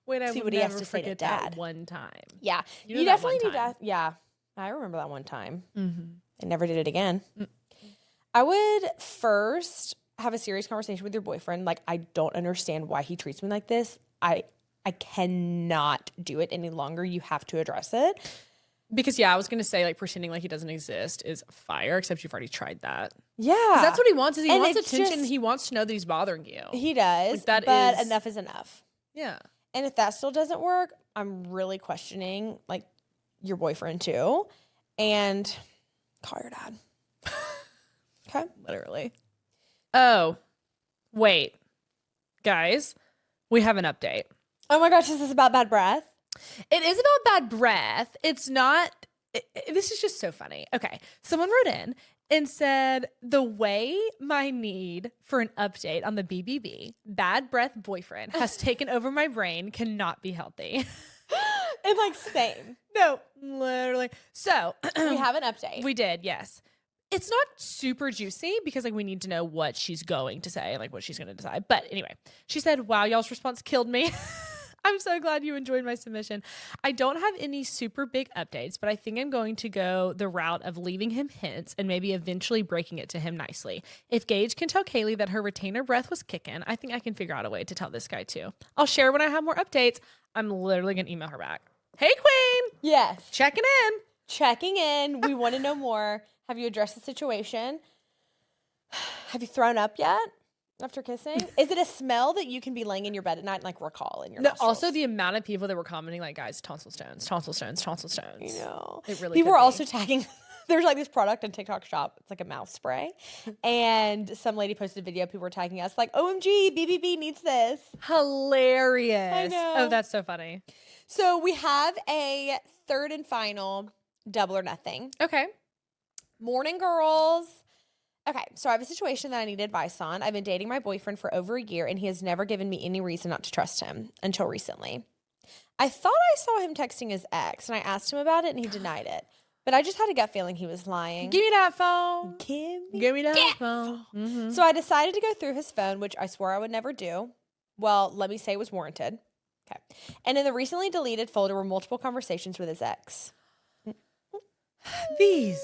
Wait, I See would what he has never to say to forget dad. that one time. Yeah. You definitely need to. Yeah. I remember that one time. Mm-hmm. I never did it again. I would first have a serious conversation with your boyfriend. Like, I don't understand why he treats me like this. I cannot do it any longer. You have to address it. Because, yeah, I was going to say, like, pretending like he doesn't exist is fire, except you've already tried that. Yeah. Because that's what he wants, is he wants attention. Just, he wants to know that he's bothering you. He does, like, but enough is enough. Yeah. And if that still doesn't work, I'm really questioning, like, your boyfriend, too. And call your dad. Okay? Literally. Oh, wait. Guys, we have an update. Oh, my gosh, is this about bad breath? It is about bad breath. It's not. This is just so funny. Okay. Someone wrote in and said, the way my need for an update on the BBB, bad breath boyfriend, has taken over my brain cannot be healthy. It's like same. No, literally. So we have an update. We did, yes. It's not super juicy because like we need to know what she's going to say and like what she's going to decide. But anyway, she said, wow, y'all's response killed me. I'm so glad you enjoyed my submission. I don't have any super big updates, but I think I'm going to go the route of leaving him hints and maybe eventually breaking it to him nicely. If Gage can tell Kaylee that her retainer breath was kicking, I think I can figure out a way to tell this guy too. I'll share when I have more updates. I'm literally going to email her back. Hey, Queen. Yes. Checking in. We want to know more. Have you addressed the situation? Have you thrown up yet? After kissing? Is it a smell that you can be laying in your bed at night and like recall in your nostrils? Also, the amount of people that were commenting like, guys, tonsil stones. You know. It really People were also tagging, there's like this product on TikTok shop. It's like a mouth spray. And some lady posted a video. People were tagging us like, OMG, BBB needs this. Hilarious. I know. Oh, that's so funny. So we have a third and final double or nothing. Okay. Morning, girls. Okay, so I have a situation that I need advice on. I've been dating my boyfriend for over a year, and he has never given me any reason not to trust him until recently. I thought I saw him texting his ex, and I asked him about it, and he denied it. But I just had a gut feeling he was lying. Give me that phone. Give me that phone. Mm-hmm. So I decided to go through his phone, which I swore I would never do. Well, let me say it was warranted. Okay. And in the recently deleted folder were multiple conversations with his ex. These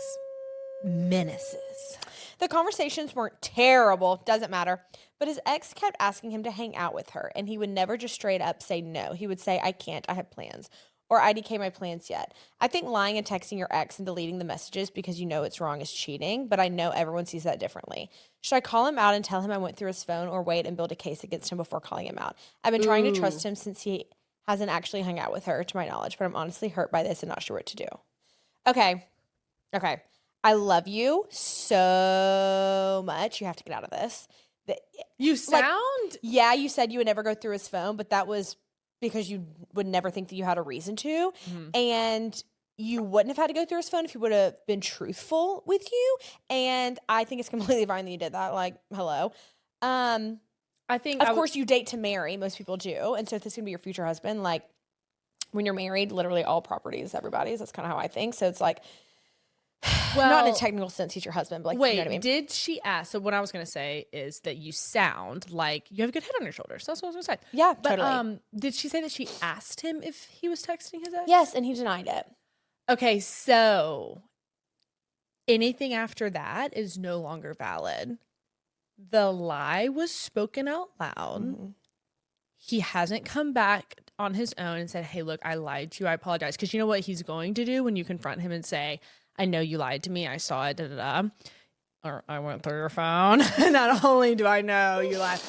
menaces. The conversations weren't terrible, doesn't matter. But his ex kept asking him to hang out with her, and he would never just straight up say no. He would say, I can't, I have plans. Or IDK my plans yet. I think lying and texting your ex and deleting the messages because you know it's wrong is cheating, but I know everyone sees that differently. Should I call him out and tell him I went through his phone, or wait and build a case against him before calling him out? I've been trying to trust him since he hasn't actually hung out with her, to my knowledge, but I'm honestly hurt by this and not sure what to do. Okay. I love you so much. You have to get out of this. You sound? Yeah, you said you would never go through his phone, but that was because you would never think that you had a reason to. And you wouldn't have had to go through his phone if he would have been truthful with you. And I think it's completely fine that you did that. Like, hello. I think, of course, you date to marry. Most people do. And so if this is going to be your future husband, like, when you're married, literally all property is everybody's. That's kind of how I think. So it's like, well, not in a technical sense, he's your husband, but like, wait, you know what I mean? did she ask? So what I was going to say is that you sound like you have a good head on your shoulders. That's what I was going to say. Yeah, but, totally. Did she say that she asked him if he was texting his ex? Yes, and he denied it. Okay, so anything after that is no longer valid. The lie was spoken out loud. He hasn't come back on his own and said, hey, look, I lied to you. I apologize. Because you know what he's going to do when you confront him and say, I know you lied to me. I saw it. Or I went through your phone. Not only do I know you lied,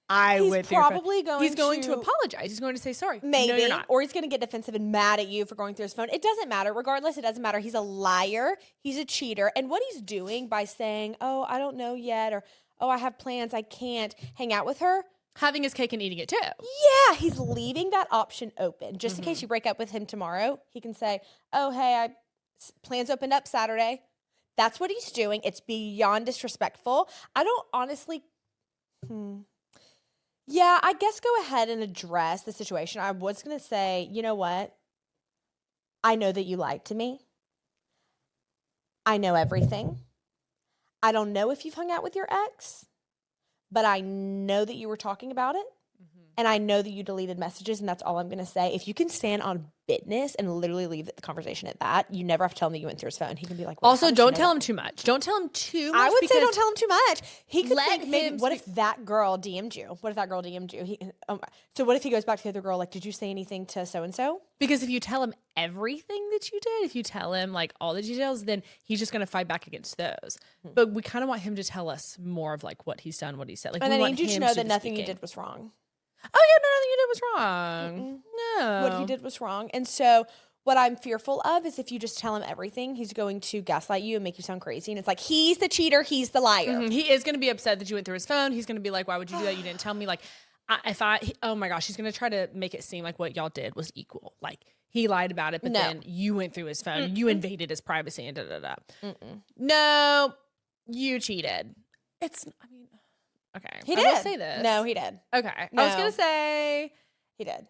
I went through your phone. He's going to apologize. He's going to say sorry. Maybe. No, you're not. Or he's going to get defensive and mad at you for going through his phone. It doesn't matter. Regardless, it doesn't matter. He's a liar. He's a cheater. And what he's doing by saying, oh, I don't know yet, or oh, I have plans, I can't hang out with her. Having his cake and eating it too. Yeah, he's leaving that option open. Just in case you break up with him tomorrow, he can say, oh, hey, plans opened up Saturday. That's what he's doing. It's beyond disrespectful. I don't honestly... Yeah, I guess go ahead and address the situation. I was going to say, you know what? I know that you lied to me. I know everything. I don't know if you've hung out with your ex, but I know that you were talking about it. And I know that you deleted messages, and that's all I'm going to say. If you can stand on business and literally leave the conversation at that, you never have to tell him that you went through his phone. He can be like, well, also, don't tell him too much. Don't tell him too much. I would say don't tell him too much. He could let think maybe, him what if that girl DM'd you? What if that girl DM'd you? So what if he goes back to the other girl, like, did you say anything to so-and-so? Because if you tell him everything that you did, if you tell him like all the details, then he's just going to fight back against those. But we kind of want him to tell us more of like what he's done, what he said. Like, and we I need you to know that do nothing speaking. you did was wrong. Oh, yeah, no, nothing you did was wrong. No. What he did was wrong. And so what I'm fearful of is if you just tell him everything, he's going to gaslight you and make you sound crazy. And it's like, he's the cheater, he's the liar. He is going to be upset that you went through his phone. He's going to be like, why would you do that? You didn't tell me. Like, oh my gosh, he's going to try to make it seem like what y'all did was equal. Like, he lied about it, but then you went through his phone. You invaded his privacy and da-da-da. No, you cheated. Okay. He did. I will say this. No, he did. Okay. No. I was going to say. He did.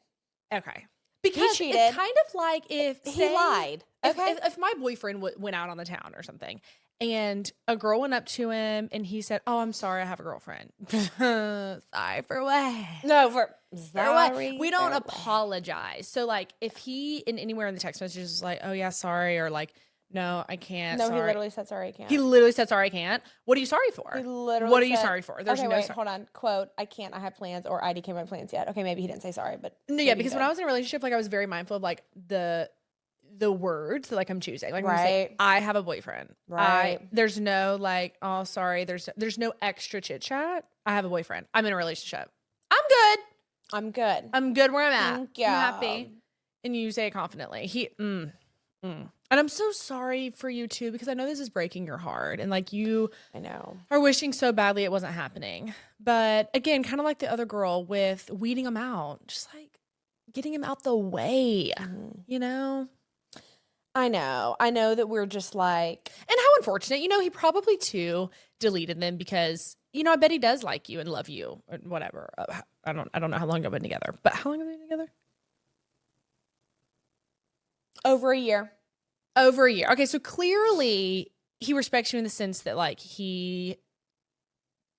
Okay. Because cheated. it's kind of like if He lied. Okay. If my boyfriend went out on the town or something and a girl went up to him and he said, oh, I'm sorry, I have a girlfriend. Sorry for what? No, For what? We don't apologize. So like if he in anywhere in the text messages is like, oh yeah, sorry, or like, no, I can't. No, sorry. he literally said, sorry, I can't. He literally said, sorry, I can't. What are you sorry for? He literally what are you said- sorry for? There's okay, no wait, sorry. hold on. Quote, I can't, I have plans, or IDK my plans yet. Okay, maybe he didn't say sorry, but No, yeah, because when I was in a relationship, like I was very mindful of like the words that like I'm choosing. Like when I say, I have a boyfriend. Right. There's no like, oh sorry, there's no extra chit chat. I have a boyfriend. I'm in a relationship. I'm good. I'm good. I'm good where I'm at. Thank you. I'm happy. And you say it confidently. And I'm so sorry for you too, because I know this is breaking your heart. And like you I know. are wishing so badly it wasn't happening. But again, kind of like the other girl with weeding him out, just like getting him out the way, you know? I know that we're just like, And how unfortunate, you know, he probably too deleted them because, you know, I bet he does like you and love you or whatever. I don't know how long they've been together, but how long have they been together? over a year. Over a year. Okay, so clearly he respects you in the sense that like he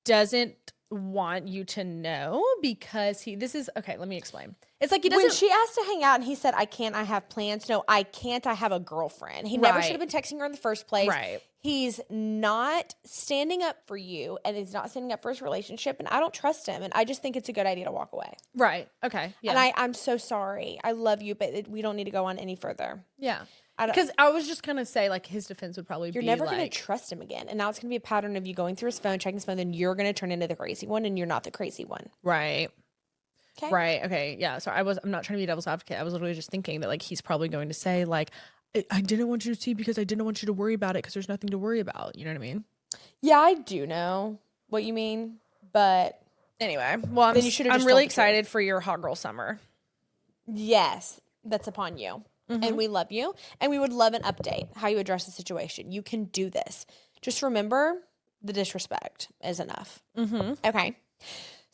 doesn't want you to know because okay, let me explain. It's like he doesn't. When she asked to hang out and he said, I can't, I have plans. No, I can't, I have a girlfriend. He never Right. should have been texting her in the first place. Right. He's not standing up for you and he's not standing up for his relationship. And I don't trust him. And I just think it's a good idea to walk away. Right. Okay. Yeah. And I'm so sorry. I love you, but we don't need to go on any further. yeah. I don't- Because I was just going to say, like, his defense would probably You're be never like, going to trust him again. And now it's going to be a pattern of you going through his phone, checking his phone, then you're going to turn into the crazy one and you're not the crazy one. right. Okay. Right. Okay. Yeah. So I'm not trying to be devil's advocate. I was literally just thinking that, like, he's probably going to say, like, I didn't want you to see because I didn't want you to worry about it because there's nothing to worry about. You know what I mean? Yeah, I do know what you mean. But Anyway, well, Then you should've I'm just really told the excited for your hot girl summer. yes, that's upon you. Mm-hmm. And we love you. And we would love an update, how you address the situation. You can do this. Just remember the disrespect is enough. Mm-hmm. Okay.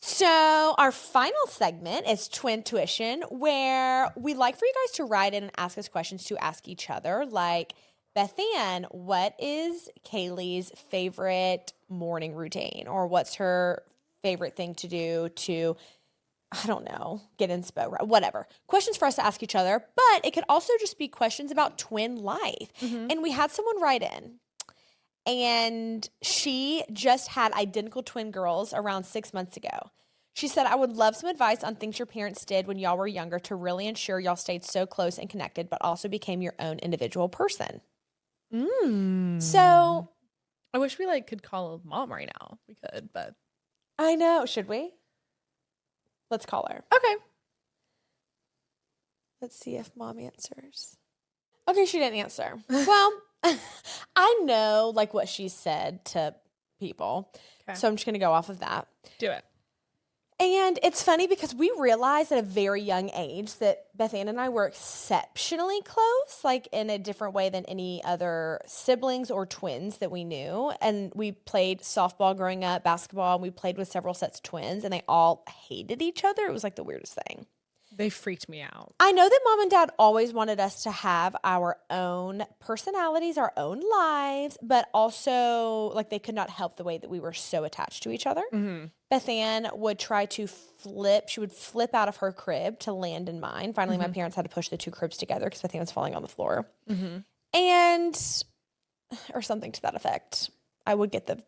So our final segment is Twin Tuition, where we like for you guys to write in and ask us questions to ask each other. Like, Beth Ann, what is Kaylee's favorite morning routine? Or what's her favorite thing to do to, I don't know, get inspo, whatever. Questions for us to ask each other, but it could also just be questions about twin life. And we had someone write in, and she just had identical twin girls around 6 months ago. She said, I would love some advice on things your parents did when y'all were younger to really ensure y'all stayed so close and connected, but also became your own individual person. So I wish we, like, could call mom right now. We could, but I know. Should we? Let's call her. okay. Let's see if mom answers. Okay, she didn't answer. Well, I know like what she said to people. Okay. So I'm just going to go off of that. Do it. And it's funny because we realized at a very young age that Beth Ann and I were exceptionally close, like in a different way than any other siblings or twins that we knew. And we played softball growing up, basketball, and we played with several sets of twins, and they all hated each other. It was like the weirdest thing. They freaked me out. I know that mom and dad always wanted us to have our own personalities, our own lives, but also like they could not help the way that we were so attached to each other. Beth Ann would try to flip. She would flip out of her crib to land in mine. Finally, my parents had to push the two cribs together because Beth Ann was falling on the floor. And, or something to that effect. I would get the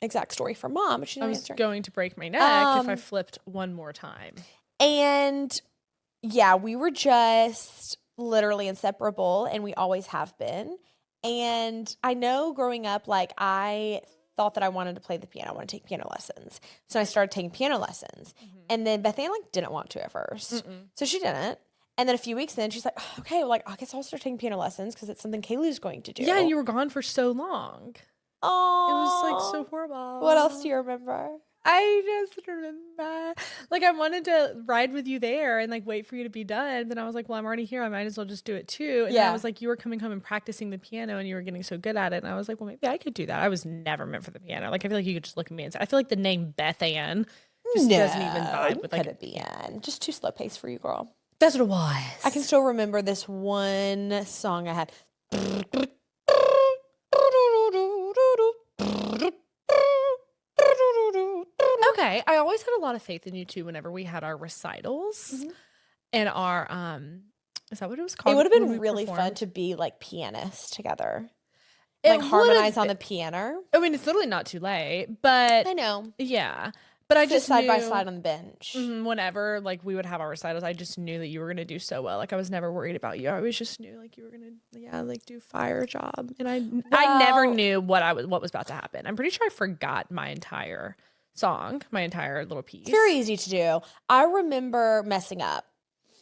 exact story from mom, but she I didn't was answer. going to break my neck if I flipped one more time. And yeah, we were just literally inseparable, and we always have been. And I know growing up, like I thought that I wanted to play the piano. I wanted to take piano lessons. So I started taking piano lessons. And then Beth Ann like didn't want to at first. So she didn't. And then a few weeks in, she's like, okay, well, like I guess I'll start taking piano lessons because it's something Kaylee's going to do. Yeah, and you were gone for so long. Oh, It was like so horrible. What else do you remember? I just remember, like, I wanted to ride with you there and like wait for you to be done. Then I was like, well, I'm already here. I might as well just do it too. And then I was like, you were coming home and practicing the piano and you were getting so good at it. And I was like, well, maybe I could do that. I was never meant for the piano. Like, I feel like you could just look at me and say, I feel like the name Beth Ann just doesn't even vibe with like, could it be in? Just too slow pace for you, girl. that's what it was. I can still remember this one song I had. Okay. I always had a lot of faith in you too whenever we had our recitals and our is that what it was called? It would have when been we really fun performed? to be like pianists together. It Like harmonize would've on the been- piano. I mean, it's literally not too late, but I know. yeah. But I Sit just side by knew- side on the bench. whenever like we would have our recitals, I just knew that you were gonna do so well. Like I was never worried about you. I always just knew like you were gonna like do fire job. And I never Well- knew what was about to happen. I'm pretty sure I forgot my entire song, my entire little piece. It's very easy to do. I remember messing up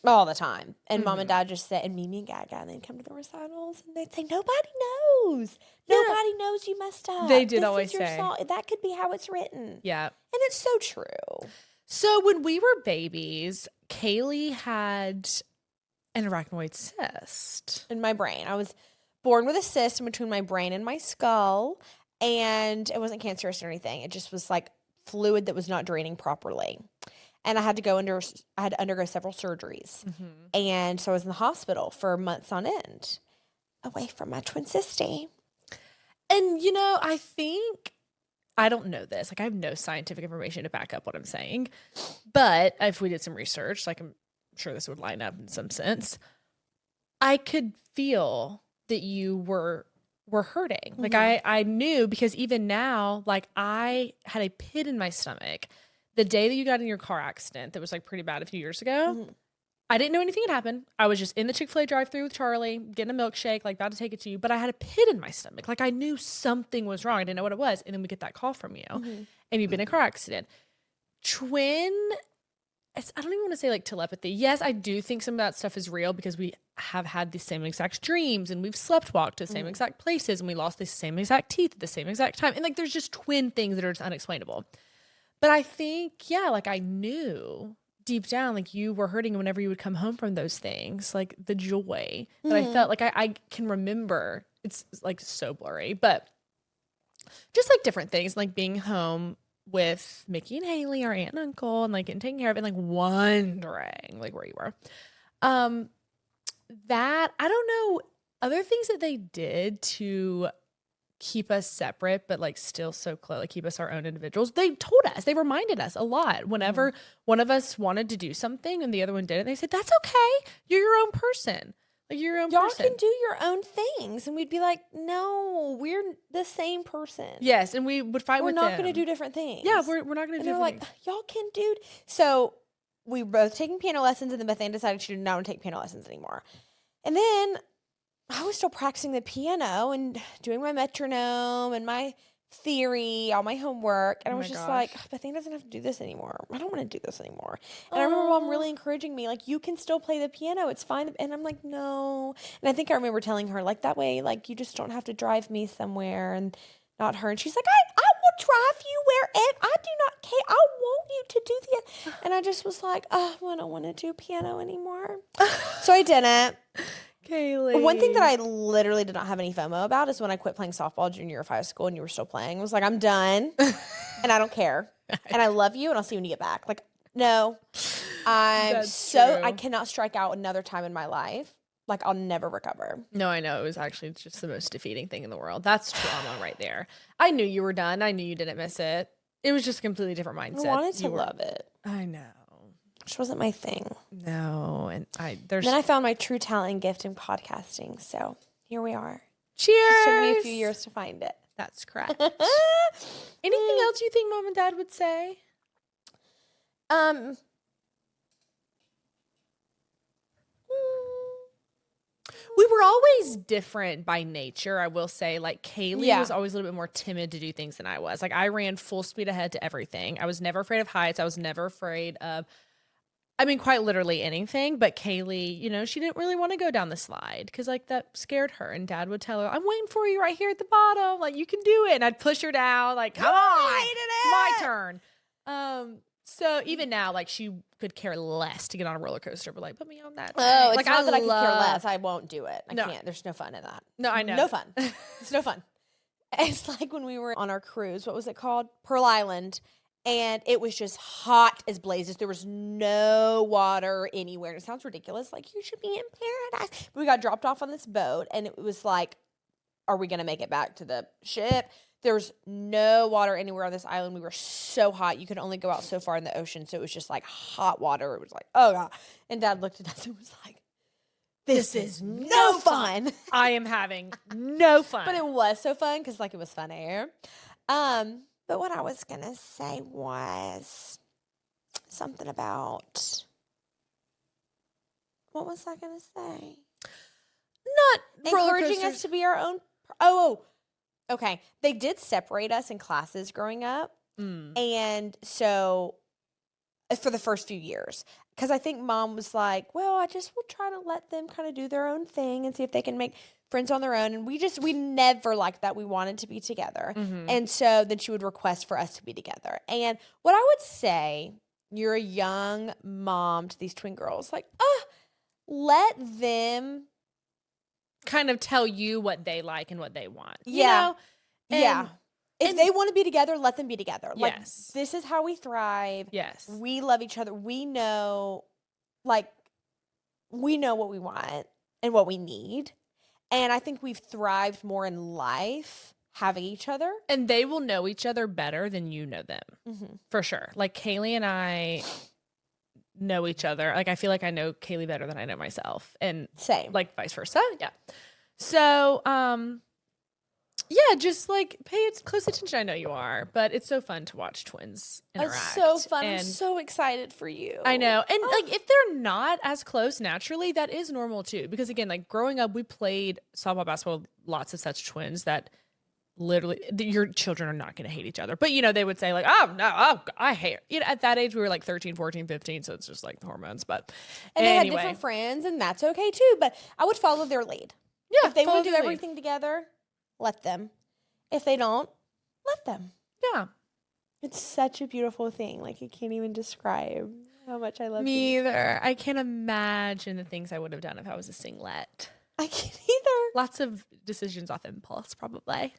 all the time. And mom and dad just said, and Mimi and Gaga, and they'd come to the recitals and they'd say, nobody knows. Nobody knows you messed up. They did This always is your say. song. That could be how it's written. Yeah. And it's so true. So when we were babies, Kaylee had an arachnoid cyst. In my brain. I was born with a cyst in between my brain and my skull. And it wasn't cancerous or anything. It just was like fluid that was not draining properly. And I had to undergo several surgeries. And so I was in the hospital for months on end, away from my twin sister. And, you know, I think, I don't know this. Like, I have no scientific information to back up what I'm saying. But if we did some research, like, sure this would line up in some sense. I could feel that you were hurting. Like I knew, because even now, like I had a pit in my stomach the day that you got in your car accident that was like pretty bad a few years ago. I didn't know anything had happened. I was just in the Chick-fil-A drive-thru with Charlie, getting a milkshake, like about to take it to you. But I had a pit in my stomach. Like I knew something was wrong. I didn't know what it was. And then we get that call from you, and you've been in a car accident. Twin, I don't even want to say like telepathy. Yes, I do think some of that stuff is real because we have had the same exact dreams, and we've slept walked to the same exact places, and we lost the same exact teeth at the same exact time. And like there's just twin things that are just unexplainable. But I think, yeah, like I knew deep down, like you were hurting whenever you would come home from those things, like the joy that I felt. Like I can remember, it's like so blurry, but just like different things, like being home with Mickey and Haley, our aunt and uncle, and like getting taken care of, and like wondering like where you were. That I don't know, other things that they did to keep us separate, but like still so close, like keep us our own individuals. They told us, they reminded us a lot. Whenever one of us wanted to do something and the other one didn't, they said, that's okay. You're your own person. Like you're your own person. Y'all can do your own things. And we'd be like, no, we're the same person. Yes. And we would fight with them. We're not going to do different things. Yeah, we're not going to do different like, things. y'all can do. So we were both taking piano lessons, and then Bethany decided she did not want to take piano lessons anymore. And then I was still practicing the piano and doing my metronome and my theory, all my homework. And I was just like, Bethany doesn't have to do this anymore. I don't want to do this anymore. And I remember Mom really encouraging me, like, you can still play the piano. It's fine. And I'm like, no. And I think I remember telling her, like, that way, like, you just don't have to drive me somewhere and not her. And she's like, I will drive you wherever. I do not care. I want you to do this. And I just was like, oh, I don't want to do piano anymore. So I didn't. Kaylee. One thing that I literally did not have any FOMO about is when I quit playing softball junior year of high school and you were still playing. I was like, I'm done and I don't care. And I love you and I'll see you when you get back. Like, no, I cannot strike out another time in my life. Like, I'll never recover. No, I know. It was actually just the most defeating thing in the world. That's trauma right there. I knew you were done. I knew you didn't miss it. It was just a completely different mindset. I wanted to love it. I know. Which wasn't my thing. No, and then I found my true talent and gift in podcasting. So here we are. Cheers. It took me a few years to find it. That's correct. Anything else you think Mom and Dad would say? We were always different by nature, I will say. Like, Kaylee was always a little bit more timid to do things than I was. Like, I ran full speed ahead to everything. I was never afraid of heights. I was never afraid of, I mean, quite literally anything. But Kaylee, you know, she didn't really want to go down the slide because, like, that scared her. And Dad would tell her, I'm waiting for you right here at the bottom. Like, you can do it. And I'd push her down. Like, come on, it's my turn. So even now, like, she could care less to get on a roller coaster, but like, put me on that. Oh, it's like, not that I could care less. I won't do it. I No. can't. There's no fun in that. No, I know. No fun. It's no fun. It's like when we were on our cruise. What was it called? Pearl Island. And it was just hot as blazes. There was no water anywhere. And it sounds ridiculous. Like, you should be in paradise. But we got dropped off on this boat. And it was like, are we going to make it back to the ship? There's no water anywhere on this island. We were so hot. You could only go out so far in the ocean. So it was just like hot water. It was like, oh, God. And Dad looked at us and was like, this is no fun. I am having no fun. But it was so fun because, like, it was fun air. But what I was going to say was something about, what was I going to say? Not encouraging us to be our own. Okay. They did separate us in classes growing up. And so for the first few years, because I think Mom was like, well, I just will try to let them kind of do their own thing and see if they can make friends on their own. And we never liked that. We wanted to be together. And so then she would request for us to be together. And what I would say, you're a young mom to these twin girls, like, let them kind of tell you what they like and what they want. Yeah. You know? If they want to be together, let them be together. Like, Yes. this is how we thrive. Yes. We love each other. We know what we want and what we need. And I think we've thrived more in life having each other. And they will know each other better than you know them. For sure. Like, Kaylee and I know each other. Like I feel like I know Kaylee better than I know myself, and Same. like vice versa. Yeah. So, yeah, just like pay close attention. I know you are, but it's so fun to watch twins interact. It's so fun. I'm And so excited for you. I know. And like if they're not as close naturally, that is normal too. Because again, like growing up, we played softball, basketball, with lots of such twins that literally your children are not going to hate each other. But you know, they would say like, oh no, I hate her. You know, at that age we were like 13, 14, 15. So it's just like the hormones. But and they anyway. had different friends, and that's okay too. But I would follow their lead. Yeah. If they follow want to do their lead. everything together, let them. If they don't, let them. Yeah. It's such a beautiful thing. Like, I can't even describe how much I love Me you. either. I can't imagine the things I would have done if I was a singlet. I can't either. Lots of decisions off impulse, probably.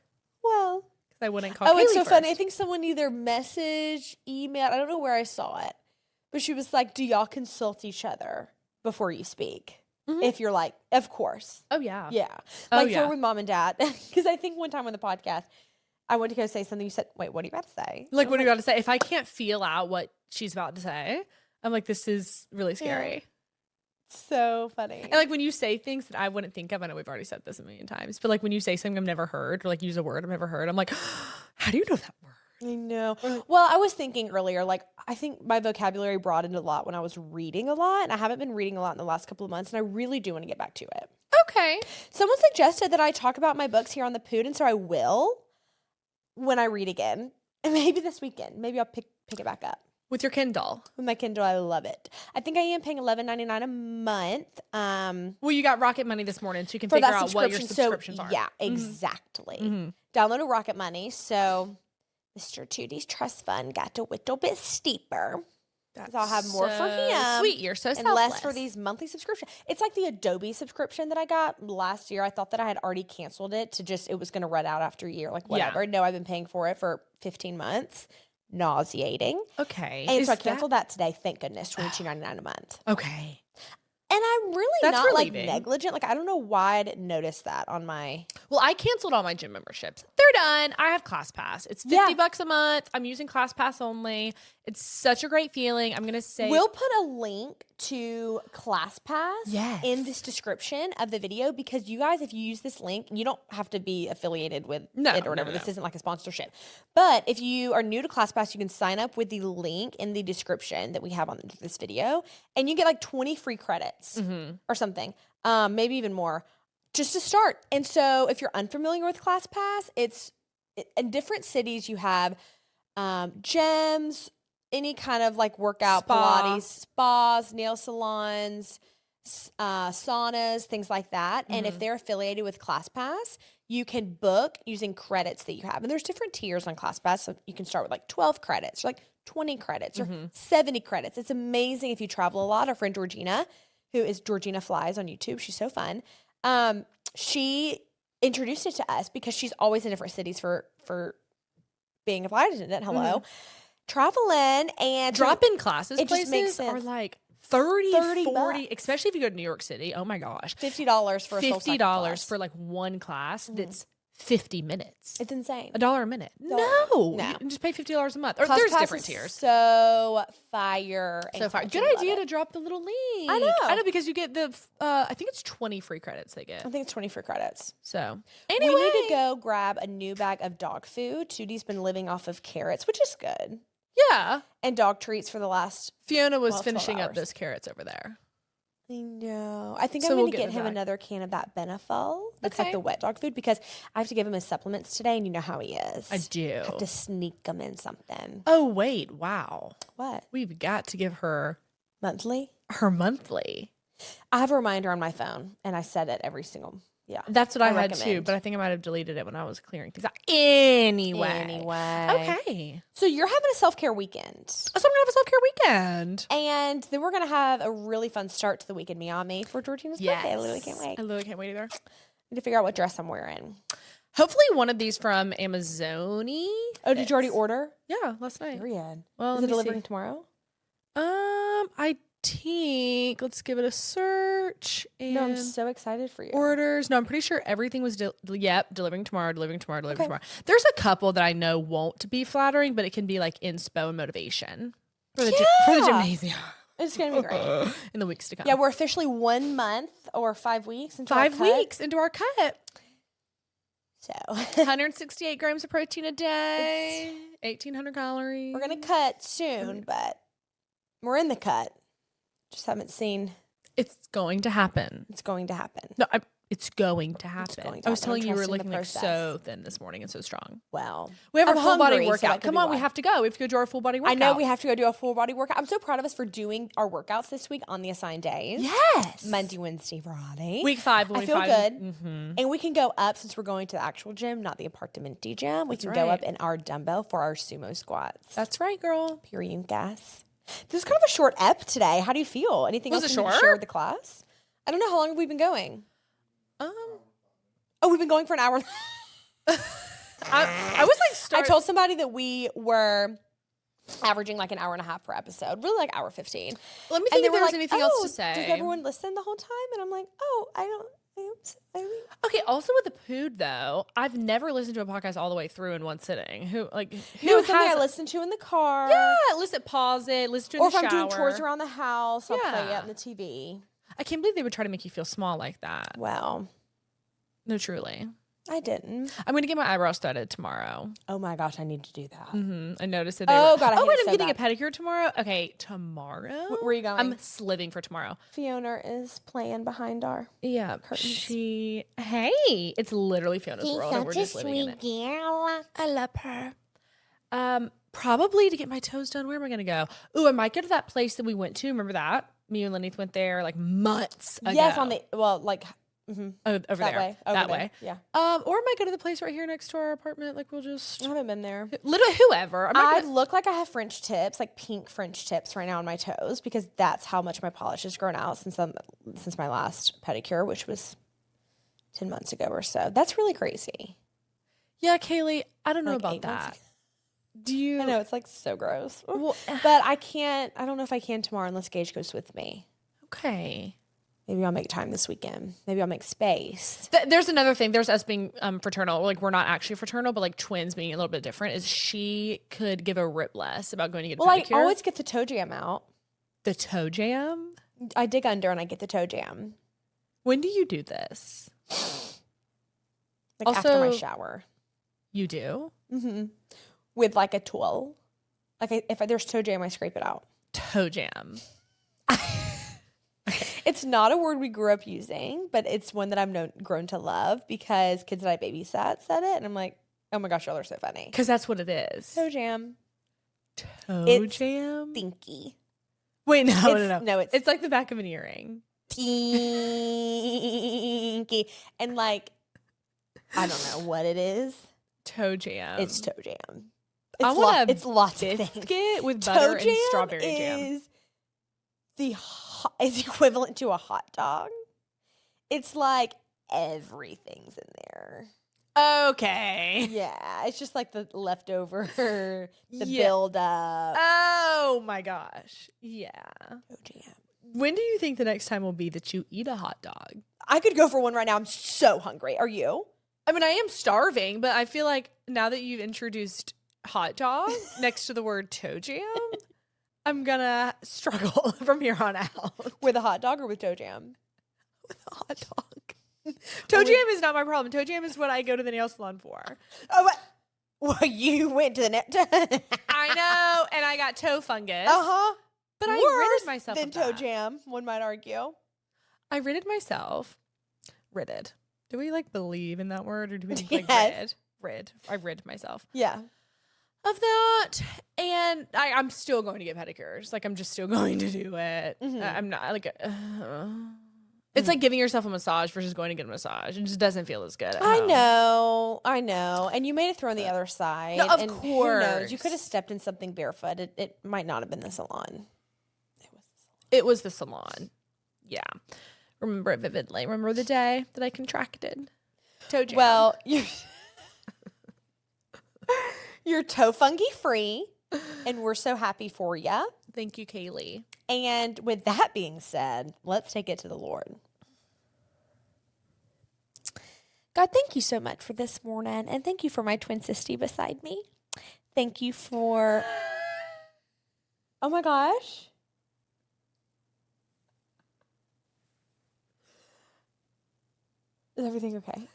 Well. Because I wouldn't call Oh, it's Kaylee so first. funny. I think someone either messaged, emailed, I don't know where I saw it, but she was like, do y'all consult each other before you speak? If you're like, of course. Oh, yeah. Yeah. Oh, Like yeah. for with mom and dad. Because I think one time on the podcast, I went to go say something. You said, wait, what are you about to say? Like, what are you about to say? If I can't feel out what she's about to say, I'm like, this is really scary. So funny. And like when you say things that I wouldn't think of, I know we've already said this a million times, but like when you say something I've never heard or like use a word I've never heard, I'm like, how do you know that word? I know. Well, I was thinking earlier, like, I think my vocabulary broadened a lot when I was reading a lot, and I haven't been reading a lot in the last couple of months, and I really do want to get back to it. Okay. Someone suggested that I talk about my books here on the Pood, and so I will when I read again. And maybe this weekend. Maybe I'll pick it back up. With your Kindle. With my Kindle, I love it. I think I am paying $11.99 a month. Well, you got Rocket Money this morning, so you can For figure that out what your subscription. subscriptions So, are. yeah, exactly. Downloaded Rocket Money, so Mr. Tootie's Trust Fund got a little bit steeper. Because I'll have more for him. Sweet, you're so and selfless. less for these monthly subscriptions. It's like the Adobe subscription that I got last year. I thought that I had already canceled it to just, it was going to run out after a year, like whatever. Yeah. No, I've been paying for it for 15 months. Nauseating. Okay. And so I canceled that today, thank goodness, $22.99 a month. Okay. And I'm really That's not relieving. like negligent. Like, I don't know why I didn't notice that on my. Well, I canceled all my gym memberships. They're done. I have ClassPass. It's $50 a month. I'm using ClassPass only. It's such a great feeling. I'm going to say. We'll put a link to ClassPass Yes. in this description of the video, because you guys, if you use this link, you don't have to be affiliated with it or whatever. No. This isn't like a sponsorship. But if you are new to ClassPass, you can sign up with the link in the description that we have on this video, and you get like 20 free credits or something, maybe even more, just to start. And so if you're unfamiliar with ClassPass, in different cities you have gyms, any kind of like workout, Pilates, spas, nail salons, saunas, things like that. And if they're affiliated with ClassPass, you can book using credits that you have. And there's different tiers on ClassPass. So you can start with like 12 credits or like 20 credits or 70 credits. It's amazing if you travel a lot. Our friend Georgina, who is Georgina Flies on YouTube, she's so fun. She introduced it to us because she's always in different cities for being a flight attendant. Hello. Traveling and drop-in classes it just makes places are sense. like 30, 40, bucks. especially if you go to New York City. Oh my gosh. $50 for a soul cycle $50 class. for like one class that's 50 minutes. It's insane. $1 a minute. No. No. You can just pay $50 a month. Or there's ClassPass different is tiers. So fire. So far. and Good love idea it. to drop the little link. I know. I know, because you get the, I think it's 20 free credits they get. I think it's 20 free credits. So anyway. We need to go grab a new bag of dog food. Tootie's been living off of carrots, which is good. Yeah. And dog treats for the last. Fiona was 12 finishing up hours. those carrots over there. I know. I think So I'm we'll going to get get the him bag. another can of that Beneful. That's like Okay. the wet dog food, because I have to give him his supplements today, and you know how he is. I do. have to sneak them in something. Oh, wait. Wow. What? We've got to give her Monthly? her monthly. I have a reminder on my phone, and I set it every single. Yeah. That's what I had too, recommend. but I think I might have deleted it when I was clearing things out. Anyway. Okay. So you're having a self-care weekend. So I'm going to have a self-care weekend. And then we're going to have a really fun start to the weekend, Miami, for Georgina's birthday. I literally can't wait. I literally can't wait either. Need to figure out what dress I'm wearing. Hopefully one of these from Amazoni. Oh, did you already order? Yeah, last night. Period. Well, Is let it me delivering see. tomorrow? I think, let's give it a search. And No, I'm so excited for you. orders. No, I'm pretty sure everything was, delivering tomorrow. There's a couple that I know won't be flattering, but it can be like inspo and motivation for the, for the Yeah. gymnasium. It's going to be great. In the weeks to come. Yeah, we're officially 1 month or 5 weeks into our 5 cut. weeks into our cut. So 168 grams of protein a day, 1,800 calories. we're going to cut soon, but we're in the cut. Just haven't seen. It's going to happen. It's going to happen. No, it's going to happen. going to I was happen. telling I'm you, you were trusting the looking like process. so thin this morning and so strong. Well, We have I'm our full body hungry, so workout. that could Come be on, we why. have to go. We have to go do our full body workout. I know we have to go do a full body workout. I'm so proud of us for doing our workouts this week on the assigned days. Yes. Monday, Wednesday, Friday. Week 5. I week feel 5. good. Mm-hmm. And we can go up since we're going to the actual gym, not the apartment gym. We That's can go right. up in our dumbbell for our sumo squats. That's right, girl. Period gas. This is kind of a short ep today. How do you feel? Anything Was else it you need to short? share with the class? I don't know. How long have we been going? Oh, we've been going for an hour. I was like, I told somebody that we were averaging like an hour and a half per episode, really like hour 15. Let me And think they if were there was like, anything else "Oh, to say. Does everyone listen the whole time?" And I'm like, "Oh, I don't. Okay, also with the pood though, I've never listened to a podcast all the way through in one sitting. Who No, it's something I listen to in the car. Yeah, listen, pause it, listen to it Or in the if I'm shower. doing chores around the house, I'll play it Yeah. on the TV. I can't believe they would try to make you feel small like that. Well, No, truly. I didn't. I'm gonna get my eyebrows threaded tomorrow. Oh my gosh, I need to do that. I noticed it. Oh, God, I hate wait, it I'm so getting bad. a pedicure tomorrow. Okay, tomorrow. Where are you going? I'm sliving for tomorrow. Fiona is playing behind our. Yeah, Curtains. Hey, it's literally Fiona's world, and we're just living in it. girl. I love her. Probably to get my toes done. Where am I gonna go? Ooh, I might go to that place that we went to. Remember that? Me and Lenny went there like months ago. Yes, on the over that there. way. That Over there. way. Yeah, Or I might go to the place right here next to our apartment. Like we'll just I haven't been there. literally whoever. I'm not I gonna, look like I have French tips, like pink French tips right now on my toes because that's how much my polish has grown out since my last pedicure, which was 10 months ago or so. That's really crazy. yeah, Kaylee. I don't know Like about 8 months that. ago. Do you? I know it's like so gross. Well, But I can't. I don't know if I can tomorrow unless Gage goes with me. okay. Maybe I'll make time this weekend. Maybe I'll make space. There's another thing. There's us being fraternal. Like we're not actually fraternal, but like twins being a little bit different. Is she could give a rip less about going to get a Well, I pedicure. always get the toe jam out. The toe jam. I dig under and I get the toe jam. When do you do this? Like after my Also- shower. You do With like a tool. Like if there's toe jam, I scrape it out. toe jam. It's not a word we grew up using, but it's one that I've grown to love because kids that I babysat said it. And I'm like, oh my gosh, y'all are so funny. Because that's what it is. Toe jam. Toe It's jam. Stinky. Wait, no, It's- no. no, it's- it's like the back of an earring. Stinky. And like, I don't know what it is. Toe jam. It's toe jam. I want a it's lots of things. biscuit with Toe butter and jam strawberry jam. is is equivalent to a hot dog. It's like everything's in there. Okay. Yeah, it's just like the leftover, the Yeah. build up. Oh my gosh. Yeah. Toe jam. When do you think the next time will be that you eat a hot dog? I could go for one right now. I'm so hungry. Are you? I mean, I am starving, but I feel like now that you've introduced hot dog next to the word toe jam, I'm gonna struggle from here on out. With a hot dog or with toe jam? With a hot dog. Toe jam is not my problem. Toe jam is what I go to the nail salon for. Oh, what? Well, you went to the net. I know, and I got toe fungus. Uh-huh. But I Worse ridded myself than of toe that. jam, one might argue. I ridded myself. Ridded. Do we like believe in that word or do we just like Yes. rid? I rid myself Yeah. of that. And I'm still going to get pedicures. Like I'm just still going to do it. I'm not like it's like giving yourself a massage versus going to get a massage. It just doesn't feel as good. At I home. know. And you made it through on the other side. No, of and Who knows? You course. could have stepped in something barefoot. It might not have been the salon. It was the salon. Yeah. Remember it vividly. Remember the day that I contracted toe jam. Well, you're toe fungi free, and we're so happy for you. thank you, Kaylee. And with that being said, let's take it to the Lord. God, thank you so much for this morning, and thank you for my twin sister beside me. Thank you for. Oh my gosh. Is everything okay?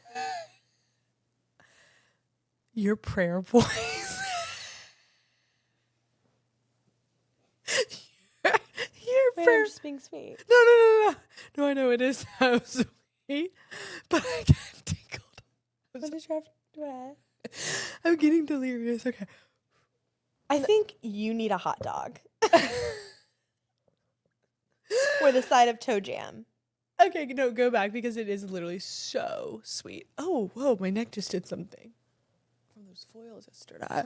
Your prayer voice. your Wait, prayer. I'm just being sweet. No. No, I know it is so sweet, but I get tickled. What did you have to do? I'm getting delirious. Okay. I think you need a hot dog. With a side of toe jam. Okay, no, go back because it is literally so sweet. Oh, whoa, my neck just did something. From those foils yesterday.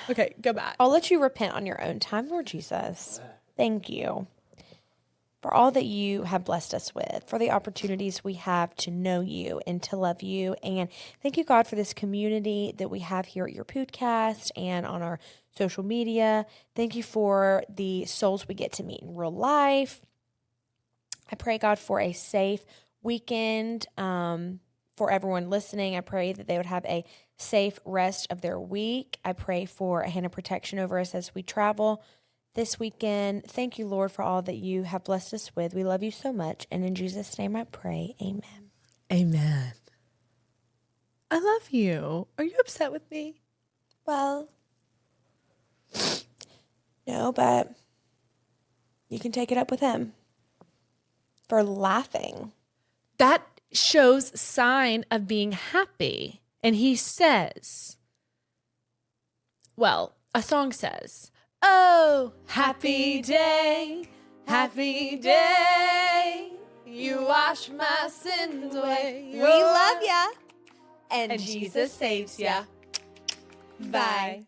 Okay, go back. I'll let you repent on your own time, Lord Jesus. Thank you for all that you have blessed us with, for the opportunities we have to know you and to love you. And thank you, God, for this community that we have here at your podcast and on our social media. Thank you for the souls we get to meet in real life. I pray, God, for a safe weekend for everyone listening. I pray that they would have a safe rest of their week. I pray for a hand of protection over us as we travel this weekend. Thank you, Lord, for all that you have blessed us with. We love you so much. And in Jesus' name I pray, amen. Amen. I love you. Are you upset with me? Well, no, but you can take it up with him for laughing. That shows sign of being happy. And he says, well, a song says, oh, happy day, you wash my sins away. We love ya. And And Jesus saves ya. Bye.